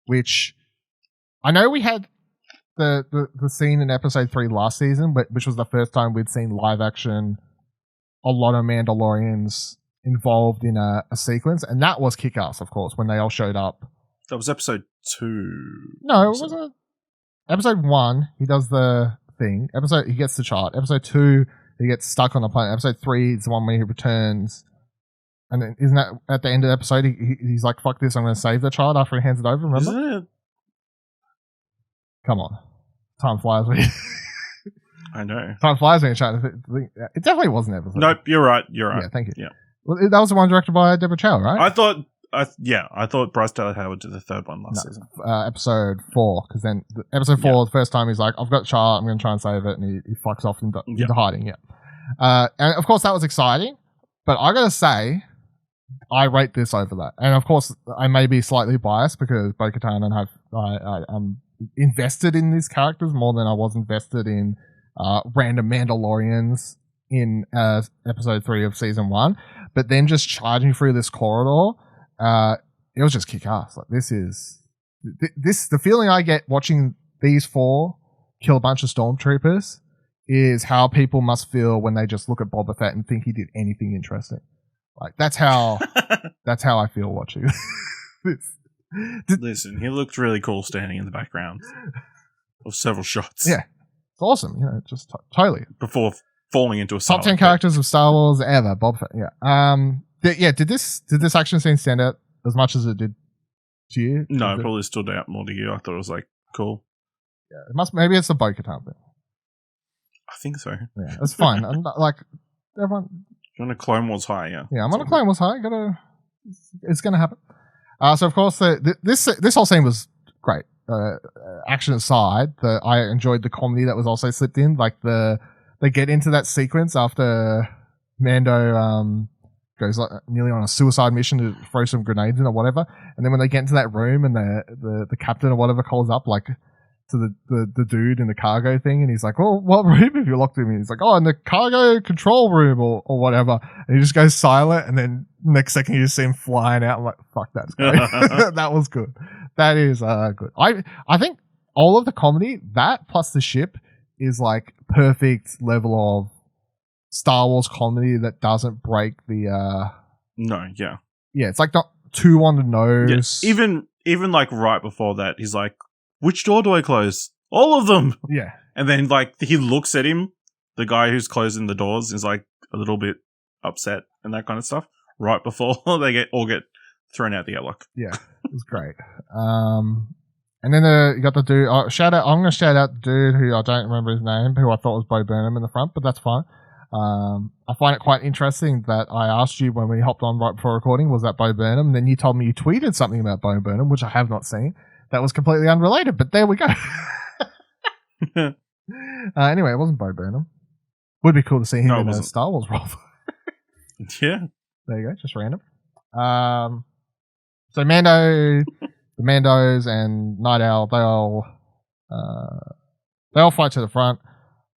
which I know we had the scene in episode 3 last season, which was the first time we'd seen live action a lot of Mandalorians involved in a sequence, and that was kick-ass, of course, when they all showed up. That was episode 2. No, it wasn't. Episode 1, he does the thing. He gets the chart. Episode 2, he gets stuck on the planet. Episode 3 is the one where he returns. And then, isn't that at the end of the episode, he's like, fuck this, I'm going to save the child after he hands it over, remember? Isn't it? Come on. Time flies. I know. Time flies when you're trying to think. It definitely wasn't episode. Nope, you're right. You're right. Yeah, thank you. Yeah. Well, that was the one directed by Deborah Chow, right? I thought Bryce Dallas Howard did the third one last season. Episode 4, because then episode 4, the first time he's like, I've got Char, I'm going to try and save it, and he fucks off into hiding, and of course that was exciting, but I got to say, I rate this over that. And of course, I may be slightly biased because Bo-Katan and I'm invested in these characters more than I was invested in random Mandalorians in episode 3 of season 1. But then just charging through this corridor, it was just kick ass. Like the feeling I get watching these 4 kill a bunch of stormtroopers is how people must feel when they just look at Boba Fett and think he did anything interesting. Like that's how I feel watching this. Listen, he looked really cool standing in the background of several shots. Yeah, it's awesome. Just totally before falling into a top 10 characters of Star Wars ever. Boba Fett. Did this action scene stand out as much as it did to you? No, it probably stood out more to you. I thought it was like cool. Yeah, maybe it's the Bo-Katan thing. I think so. Yeah, it's fine. I'm not, like everyone. You're on a Clone Wars high, yeah. Yeah, I'm on a Clone Wars high. It's gonna happen. So of course, this whole scene was great. Action aside, I enjoyed the comedy that was also slipped in. Like they get into that sequence after Mando goes like nearly on a suicide mission to throw some grenades in or whatever, and then when they get into that room and the captain or whatever calls up like to the dude in the cargo thing, and he's like, well, what room have you locked him in? He's like, oh, in the cargo control room or whatever, and he just goes silent, and then next second you just see him flying out. I'm like, fuck, that's great. That was good. That is good. I think all of the comedy, that plus the ship, is like perfect level of Star Wars comedy that doesn't break the yeah, it's like not too on the nose. Yeah. Even like right before that, he's like, which door do I close? All of them. Yeah. And then like he looks at him, the guy who's closing the doors is like a little bit upset and that kind of stuff right before they get thrown out the airlock. Yeah, it was great. And then you got the dude. I'm going to shout out the dude who I don't remember his name, who I thought was Bo Burnham in the front, but that's fine. I find it quite interesting that I asked you when we hopped on right before recording, was that Bo Burnham? And then you told me you tweeted something about Bo Burnham, which I have not seen. That was completely unrelated, but there we go. Anyway, it wasn't Bo Burnham. Would be cool to see him in a Star Wars role. Yeah. There you go, just random. So the Mandos and Night Owl, they all fight to the front.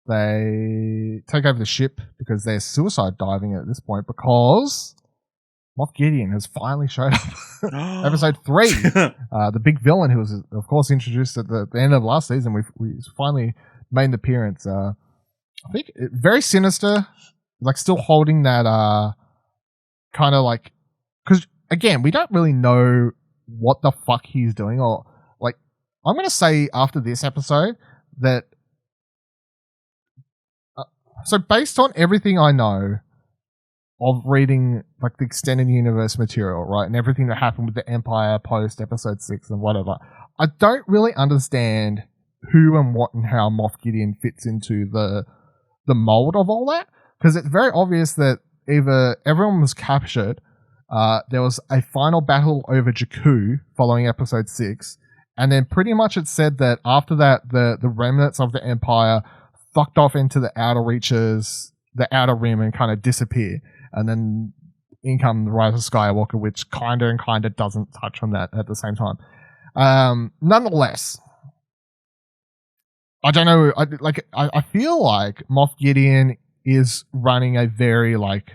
They take over the ship because they're suicide diving at this point because Moff Gideon has finally showed up. Episode 3. The big villain who was, of course, introduced at the end of last season. We finally made an appearance. I think very sinister, like still holding that kind of like, because again, we don't really know what the fuck he's doing, or like, I'm going to say after this episode that, so based on everything I know of reading like the extended universe material, right, and everything that happened with the Empire post episode 6 and whatever, I don't really understand who and what and how Moff Gideon fits into the mold of all that, because it's very obvious that either everyone was captured, there was a final battle over Jakku following episode 6, and then pretty much it said that after that the remnants of the Empire fucked off into the outer reaches, the outer rim, and kind of disappear. And then in come the Rise of Skywalker, which kind of doesn't touch on that at the same time. Nonetheless, I don't know. I feel like Moff Gideon is running a very like,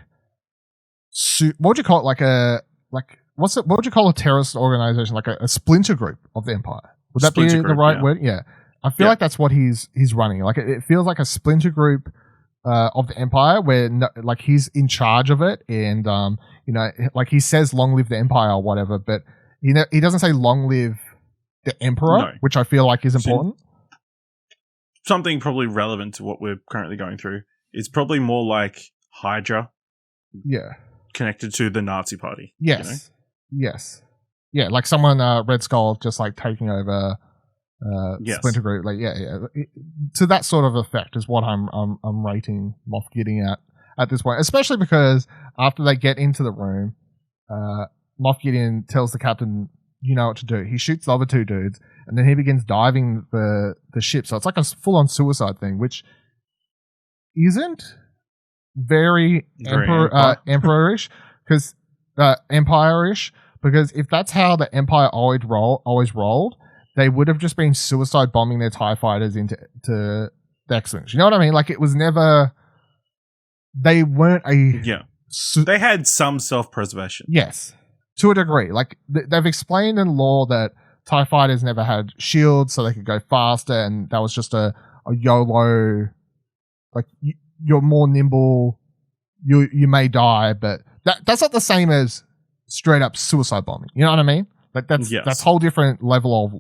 what would you call it? What would you call a terrorist organization? Like a splinter group of the Empire? Would that be the right word? Yeah. I feel like that's what he's running. Like it feels like a splinter group of the Empire, where like he's in charge of it, and like he says, "Long live the Empire" or whatever, but he doesn't say "Long live the Emperor," which I feel like is important. Something probably relevant to what we're currently going through is probably more like Hydra, connected to the Nazi Party. Yes, yes, yeah, like someone Red Skull just like taking over Splinter Group. Like, to that sort of effect is what I'm rating Moff Gideon at this point, especially because after they get into the room, Moff Gideon tells the captain, "You know what to do." He shoots the other two dudes, and then he begins diving the ship. So it's like a full-on suicide thing, which isn't very Emperor-ish, because Empire-ish. Because if that's how the Empire always rolled, they would have just been suicide bombing their TIE fighters into the X-Wings. You know what I mean? Like, it was never. They weren't a. Yeah. They had some self-preservation. Yes. To a degree. Like, they've explained in lore that TIE fighters never had shields so they could go faster, and that was just a YOLO. Like, you're more nimble. You may die, but that's not the same as straight up suicide bombing. You know what I mean? Like, that's a whole different level of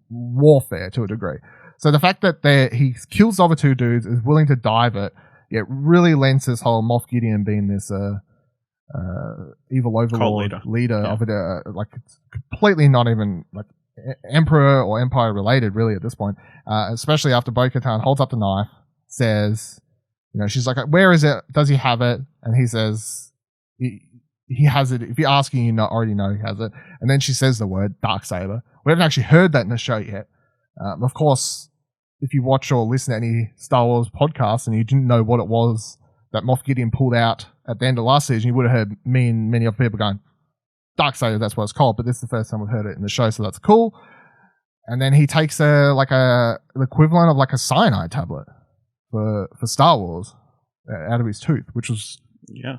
warfare to a degree. So the fact that he kills the other two dudes, is willing to dive it, it really lends this whole Moff Gideon being this evil overlord leader of it, like, it's completely not even like Emperor or Empire related really at this point, especially after Bo-Katan holds up the knife, says, you know, she's like, "Where is it? Does he have it?" And he says he has it. If you're asking, you already know he has it. And then she says the word Darksaber. We haven't actually heard that in the show yet. Of course, if you watch or listen to any Star Wars podcasts and you didn't know what it was that Moff Gideon pulled out at the end of last season, you would have heard me and many other people going, Darksaber, that's what it's called. But this is the first time we've heard it in the show, so that's cool. And then he takes the equivalent of like a cyanide tablet for Star Wars out of his tooth, which was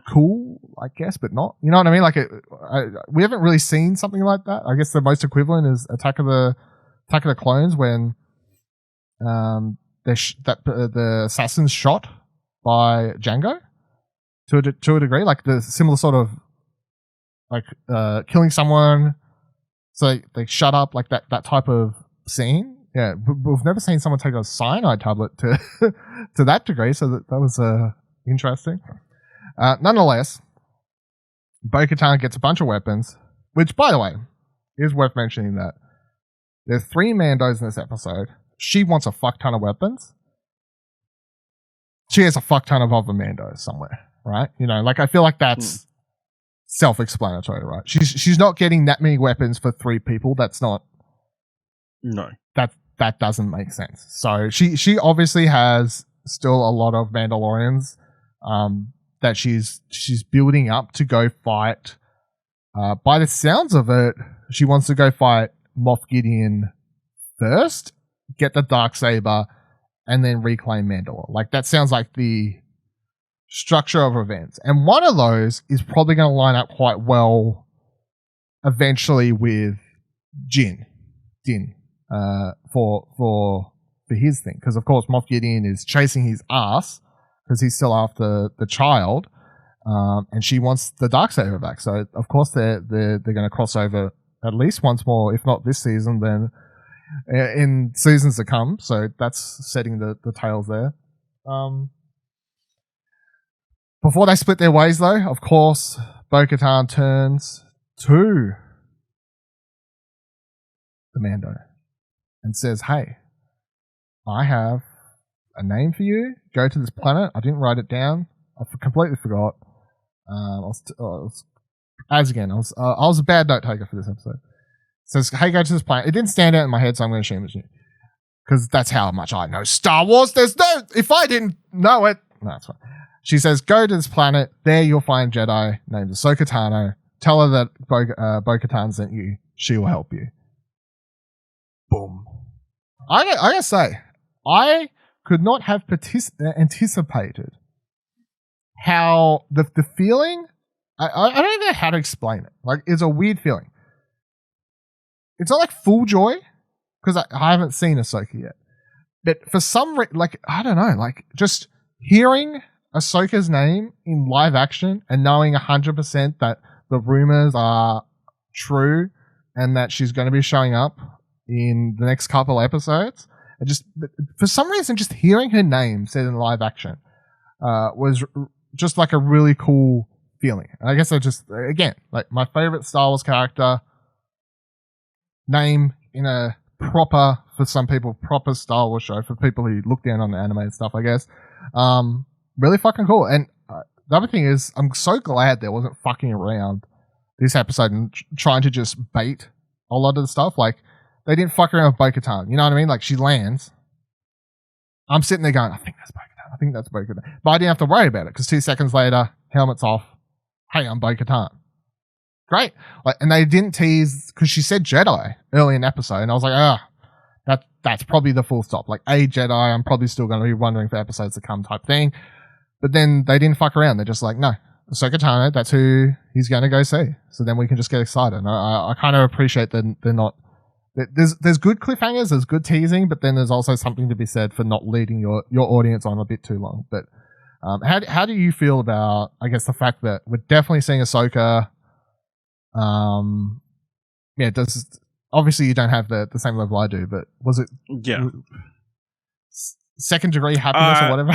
cool, I guess, but not. You know what I mean? Like, we haven't really seen something like that. I guess the most equivalent is Attack of the Clones, when the assassin's shot by Django to a degree, like the similar sort of like killing someone so they shut up, like that type of scene. Yeah, we've never seen someone take a cyanide tablet to to that degree, so that was interesting. Nonetheless, Bo-Katan gets a bunch of weapons, which, by the way, is worth mentioning that there's 3 Mandos in this episode. She wants a fuck ton of weapons. She has a fuck ton of other Mandos somewhere, right? You know, like, I feel like that's self-explanatory, right? She's not getting that many weapons for 3 people. That's not. No. That doesn't make sense. So she obviously has still a lot of Mandalorians that she's building up to go fight. By the sounds of it, she wants to go fight Moff Gideon first, get the Darksaber, and then reclaim Mandalore. Like, that sounds like the structure of events. And one of those is probably going to line up quite well eventually with Din. For his thing, because of course Moff Gideon is chasing his ass because he's still after the child, and she wants the Darksaber back. So of course they're going to cross over at least once more, if not this season, then in seasons to come. So that's setting the tails there. Before they split their ways, though, of course, Bo-Katan turns to the Mando and says, "Hey, I have a name for you. Go to this planet." I didn't write it down. I completely forgot. I was a bad note taker for this episode. Says, "Hey, go to this planet." It didn't stand out in my head, so I'm going to assume it's you, because that's how much I know Star Wars. If I didn't know it, no, that's fine. She says, "Go to this planet. There you'll find Jedi named Ahsoka Tano. Tell her that Bo-Katan sent you. She will help you." Boom. I gotta say, I could not have anticipated how the feeling. I don't even know how to explain it. Like, it's a weird feeling. It's not like full joy, because I haven't seen Ahsoka yet. But for some reason, like, I don't know, like, just hearing Ahsoka's name in live action and knowing 100% that the rumors are true and that she's going to be showing up in the next couple episodes, and just for some reason, just hearing her name said in live action was just like a really cool feeling. And I guess again, like, my favorite Star Wars character name in a proper for some people, proper Star Wars show for people who look down on the anime and stuff, I guess. Really fucking cool. And the other thing is, I'm so glad there wasn't fucking around this episode and trying to just bait a lot of the stuff. Like, they didn't fuck around with Bo-Katan. You know what I mean? Like, she lands. I'm sitting there going, I think that's Bo-Katan. I think that's Bo-Katan. But I didn't have to worry about it because 2 seconds later, helmet's off. Hey, I'm Bo-Katan. Great. Like, and they didn't tease, because she said Jedi early in the episode, and I was like, that's probably the full stop. Like, a Jedi, I'm probably still going to be wondering for episodes to come type thing. But then they didn't fuck around. They're just like, no, Ahsoka Tano, that's who he's going to go see. So then we can just get excited. And I kind of appreciate that they're not. There's good cliffhangers, there's good teasing, but then there's also something to be said for not leading your audience on a bit too long. But how do you feel about, I guess, the fact that we're definitely seeing Ahsoka? Obviously you don't have the same level I do, but was it second degree happiness or whatever?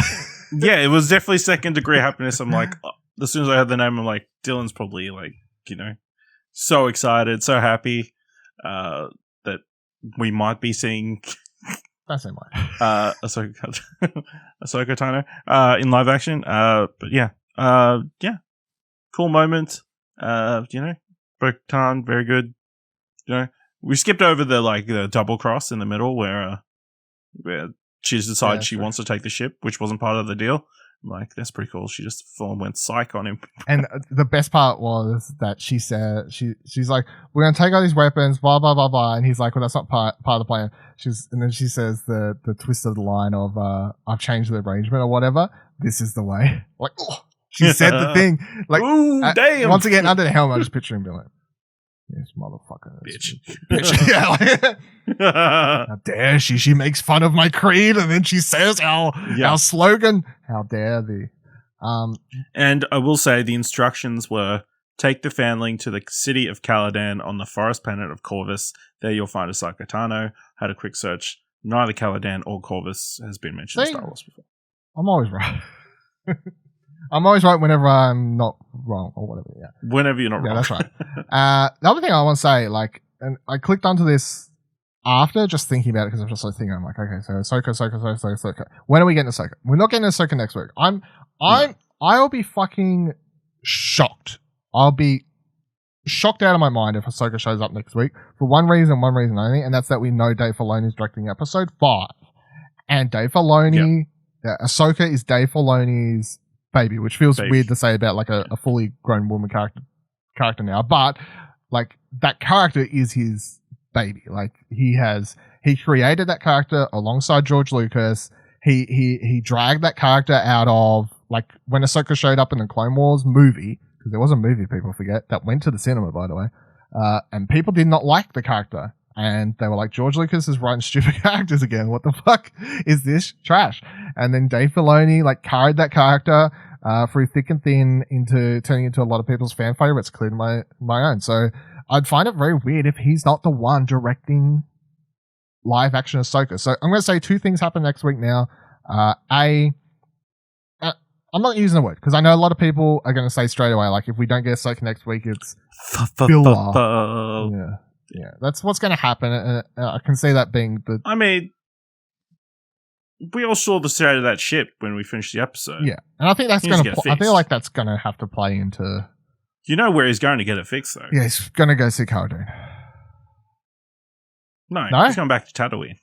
Yeah, it was definitely second degree happiness. I'm like, as soon as I heard the name, I'm like, Dylan's probably like, so excited, so happy that we might be seeing that's in mind. Ahsoka Tano in live action. But yeah, cool moment. Bo-Katan, very good. We skipped over the double cross in the middle where she decides she wants to take the ship, which wasn't part of the deal. I'm like, that's pretty cool. She just full on went psych on him. And the best part was that she said, she's like, we're going to take all these weapons, blah, blah, blah, blah. And he's like, well, that's not part of the plan. And then she says the twist of the line of, I've changed the arrangement or whatever. This is the way. Like, oh, she said the thing. Like, ooh, damn. Once again, under the helmet, I just picture him being like, this motherfucker. Bitch. Yeah, like, how dare she? She makes fun of my creed and then she says our slogan. How dare thee? And I will say the instructions were take the fanling to the city of Caladan on the forest planet of Corvus. There you'll find Ahsoka Tano. Had a quick search. Neither Caladan or Corvus has been mentioned in Star Wars before. I'm always right. I'm always right whenever I'm not wrong or whatever. Yeah. Whenever you're not wrong. Yeah, that's right. The other thing I want to say, and I clicked onto this after just thinking about it because I'm just thinking, I'm like, okay, so Ahsoka. When are we getting Ahsoka? We're not getting Ahsoka next week. I'll be fucking shocked. I'll be shocked out of my mind if Ahsoka shows up next week for one reason only, and that's that we know Dave Filoni is directing episode 5. And Dave Filoni, Ahsoka is Dave Filoni's baby, which feels weird to say about like a fully grown woman character now, but like that character is his baby. Like he created that character alongside George Lucas. He dragged that character out of, like, when Ahsoka showed up in the Clone Wars movie, because there was a movie, people forget, that went to the cinema, by the way, and people did not like the character. And they were like, George Lucas is writing stupid characters again. What the fuck is this trash? And then Dave Filoni like carried that character through thick and thin into turning into a lot of people's fan favorites, including my own. So I'd find it very weird if he's not the one directing live action Ahsoka. So I'm going to say 2 things happen next week now. I'm not using the word because I know a lot of people are going to say straight away, like, if we don't get Ahsoka next week, it's filler. Yeah, that's what's going to happen. I can see that being the... I mean, we all saw the state of that ship when we finished the episode. Yeah, and I think that's going to... I feel like that's going to have to play into... You know where he's going to get it fixed, though. Yeah, he's going to go see Cara. No, he's going back to Tatooine.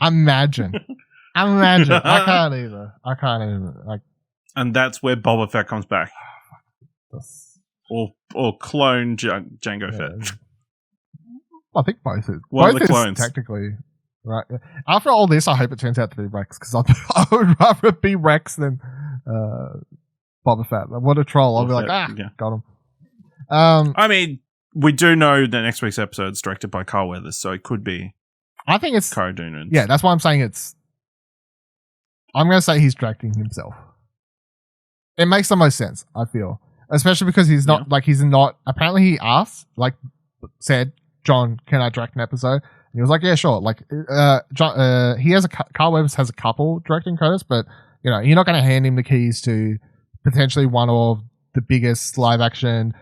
Imagine. I can't either. Like, and that's where Boba Fett comes back. Or clone Jango Fett. I think both is. One both of the clones. Technically, right. After all this, I hope it turns out to be Rex, because I would rather be Rex than Boba Fett. What a troll. I'll be like, got him. I mean, we do know that next week's episode is directed by Carl Weathers, so it could be. I think it's Cara Dune. Yeah, that's why I'm saying it's. I'm going to say he's directing himself. It makes the most sense, I feel. Especially because he's not, apparently he asked, said, John, can I direct an episode? And he was like, yeah, sure. Like, John, Carl Weathers has a couple directing credits, but, you're not going to hand him the keys to potentially one of the biggest live action,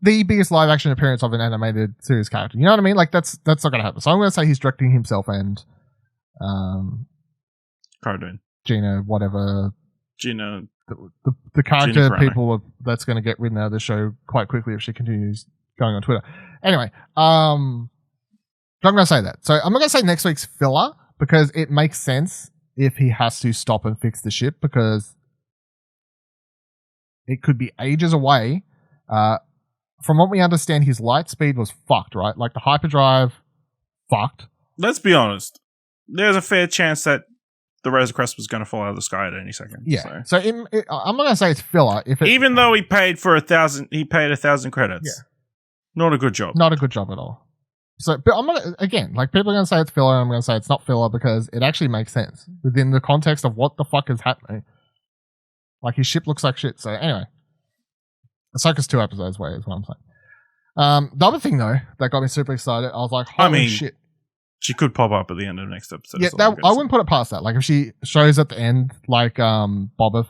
the biggest live action appearance of an animated series character. You know what I mean? Like that's not going to happen. So I'm going to say he's directing himself and Cardoon. Gina, whatever. Gina. The character that's going to get written out of the show quite quickly if she continues going on Twitter. Anyway, so I'm going to say that. So I'm not going to say next week's filler because it makes sense if he has to stop and fix the ship because it could be ages away. From what we understand, his light speed was fucked, right? Like the hyperdrive, fucked. Let's be honest. There's a fair chance that the Razor Crest was going to fall out of the sky at any second. Yeah. So I'm not going to say it's filler. Even though he paid for 1,000, he paid 1,000 credits. Yeah. Not a good job. Not a good job at all. So, but I'm gonna again, like people are going to say it's filler, and I'm going to say it's not filler because it actually makes sense within the context of what the fuck is happening. Like his ship looks like shit. So anyway, Ahsoka's 2 episodes away is what I'm saying. The other thing though that got me super excited, I was like, holy shit. She could pop up at the end of the next episode. Yeah, I wouldn't put it past that. Like if she shows at the end, like Boba,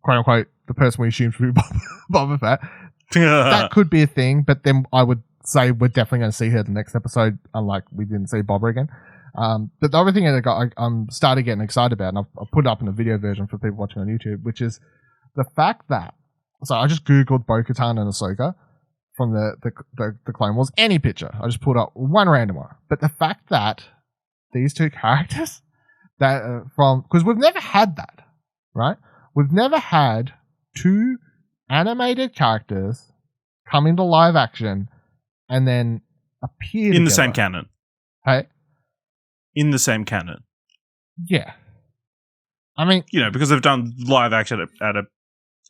quote unquote, the person we assumed would be Boba Fett, that could be a thing. But then I would say we're definitely going to see her the next episode, unlike we didn't see Boba again. But the other thing that I'm started getting excited about, and I've put it up in a video version for people watching on YouTube, which is the fact that so I just googled Bo-Katan and Ahsoka from the Clone Wars, any picture. I just pulled up one random one. But the fact that these 2 characters that because we've never had that, right? We've never had 2 animated characters come into live action and then appear in the same canon. Hey? In the same canon. Yeah. I mean, because they've done live action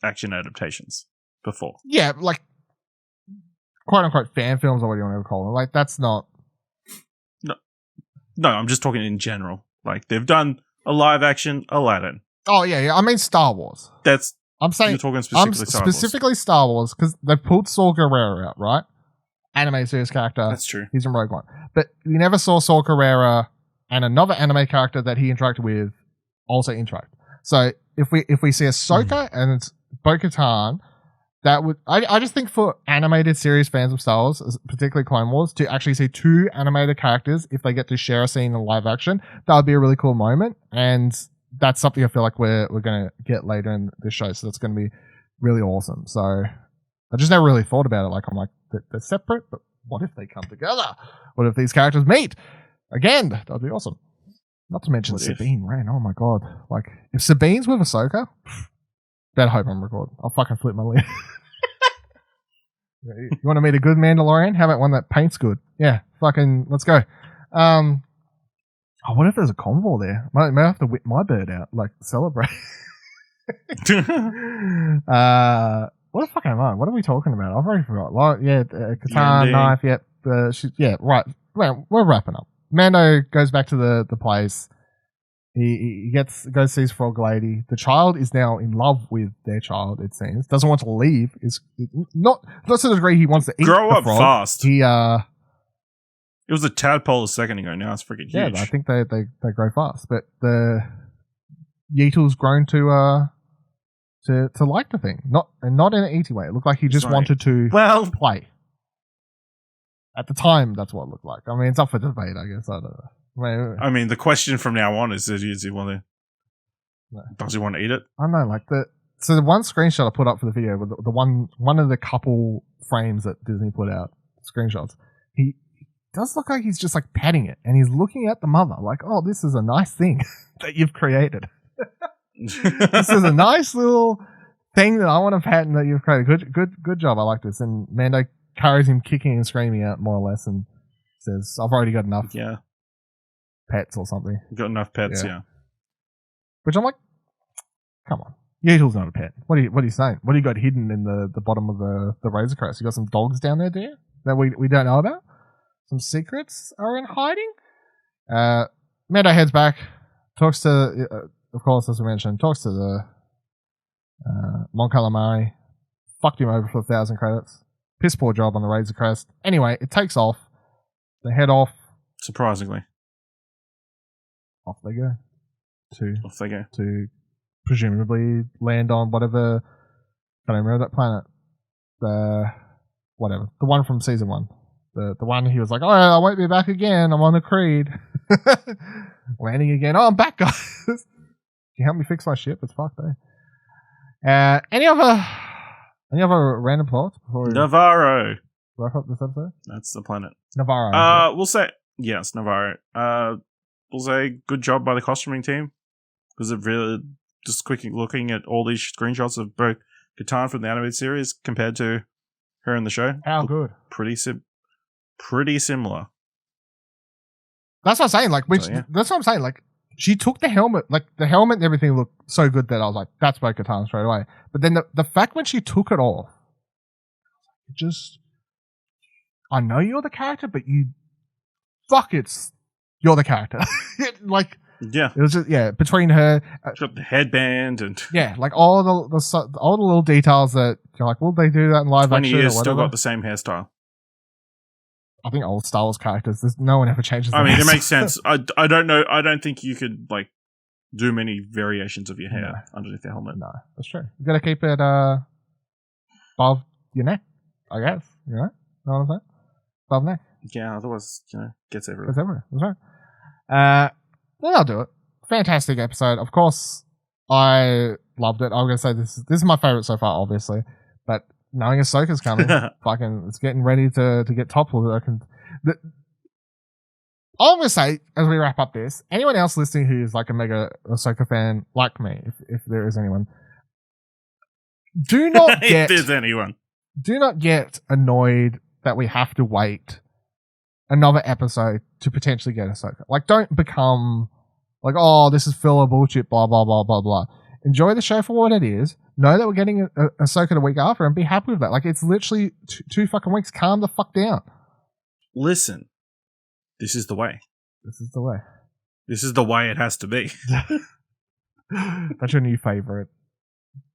action adaptations before. Yeah, like quote unquote fan films or what you want to call them. Like that's not. No, I'm just talking in general. Like they've done a live action Aladdin. Oh yeah. I mean Star Wars. I'm saying you're talking specifically Star Wars because they pulled Saw Gerrera out, right? Anime series character. That's true. He's in Rogue One, but we never saw Saw Gerrera and another anime character that he interacted with also interact. So if we see Ahsoka and it's Bo-Katan, that would I just think for animated series fans of Star Wars, particularly Clone Wars, to actually see 2 animated characters if they get to share a scene in live action, that would be a really cool moment, and that's something I feel like we're going to get later in this show. So that's going to be really awesome. So I just never really thought about it. Like I'm like they're separate, but what if they come together? What if these characters meet again? That'd be awesome. Not to mention Sabine Wren. Oh my god! Like if Sabine's with Ahsoka. Better hope I'm recording. I'll fucking flip my lid. You want to meet a good Mandalorian? How about one that paints good? Yeah, fucking let's go. What if there's a convor there? Might have to whip my bird out, like celebrate. What the fuck am I? What are we talking about? I've already forgot. Katana, knife. Yep. Right. Well, we're wrapping up. Mando goes back to the place. He goes sees Frog Lady. The child is now in love with their child. It seems doesn't want to leave. Is not to the degree he wants to eat. Grow the up frog. fast. He It was a tadpole a second ago. Now it's freaking huge. Yeah, I think they grow fast. But the Yeetle's grown to like the thing, not in an eaty way. It looked like he just wanted to play. At the time, that's what it looked like. I mean, it's up for debate, I guess. I don't know. I mean, the question from now on is: does he want to? No. Does he want to eat it? I know, like the one screenshot I put up for the video, with the one of the couple frames that Disney put out, screenshots. He does look like he's just like petting it, and he's looking at the mother, like, "Oh, this is a nice thing that you've created. This is a nice little thing that I want to pet and that you've created. Good job. I like this." And Mando carries him kicking and screaming out more or less, and says, "I've already got enough." Yeah. Pets or something. Got enough pets, yeah. Which I'm like, come on. Yeetle's not a pet. What are you saying? What do you got hidden in the bottom of the Razor Crest? You got some dogs down there, do you? That we don't know about? Some secrets are in hiding? Mando heads back, talks to, of course, as we mentioned, talks to the Mon Calamari, fucked him over for 1,000 credits. Piss poor job on the Razor Crest. Anyway, it takes off. They head off. Surprisingly. Off they go. To presumably land on whatever. I don't remember that planet. whatever. The one from season 1. The one he was like, oh, I won't be back again. I'm on a creed. Landing again. Oh, I'm back, guys. Can you help me fix my ship? It's fucked, eh? Any other random thoughts before we Navarro. wrap up this episode? That's the planet. Navarro. We'll say yes, Navarro. We'll say good job by the costuming team because it really just quickly looking at all these screenshots of both Katana from the animated series compared to her in the show. How good? Pretty similar. That's what I'm saying. Like, that's what I'm saying. Like, she took the helmet. Like, the helmet and everything looked so good that I was like, that's by Katana straight away. But then the fact when she took it off, I know you're the character, but you're the character. Like, yeah, it was just between her, she got the headband and like all the little details that you're like, will they do that in live 20 action? years Or still got the same hairstyle. I think old Star Wars characters, no one ever changes. I mean, it makes sense. I don't know. I don't think you could like do many variations of your hair underneath the helmet. No, that's true. You got to keep it above your neck, I guess. You know what I'm saying? Above neck. Yeah, otherwise, gets everywhere. Gets everywhere. That's right. Then I'll do it. Fantastic episode. Of course, I loved it. I'm gonna say this is my favorite so far, obviously. But knowing Ahsoka's coming, it's getting ready to get toppled. All I'm gonna say as we wrap up this, anyone else listening who is like a mega Ahsoka fan like me, if there is anyone, do not get if there's anyone, do not get annoyed that we have to wait another episode to potentially get Ahsoka. Like, don't become like, oh, this is filler bullshit, blah, blah, blah, blah, blah. Enjoy the show for what it is. Know that we're getting Ahsoka the week after and be happy with that. Like, it's literally two fucking weeks. Calm the fuck down. Listen, this is the way. This is the way. This is the way it has to be. That's your new favorite.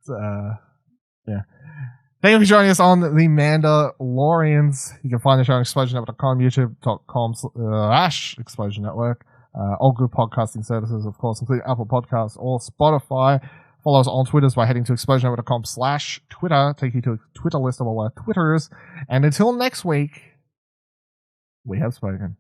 Yeah. Thank you for joining us on the Mandalorians. You can find the show on explosionnetwork.com, youtube.com/Explosion Network. All good podcasting services, of course, including Apple Podcasts or Spotify. Follow us on Twitter by heading to explosionnetwork.com/Twitter. Take you to a Twitter list of all our Twitters. And until next week, we have spoken.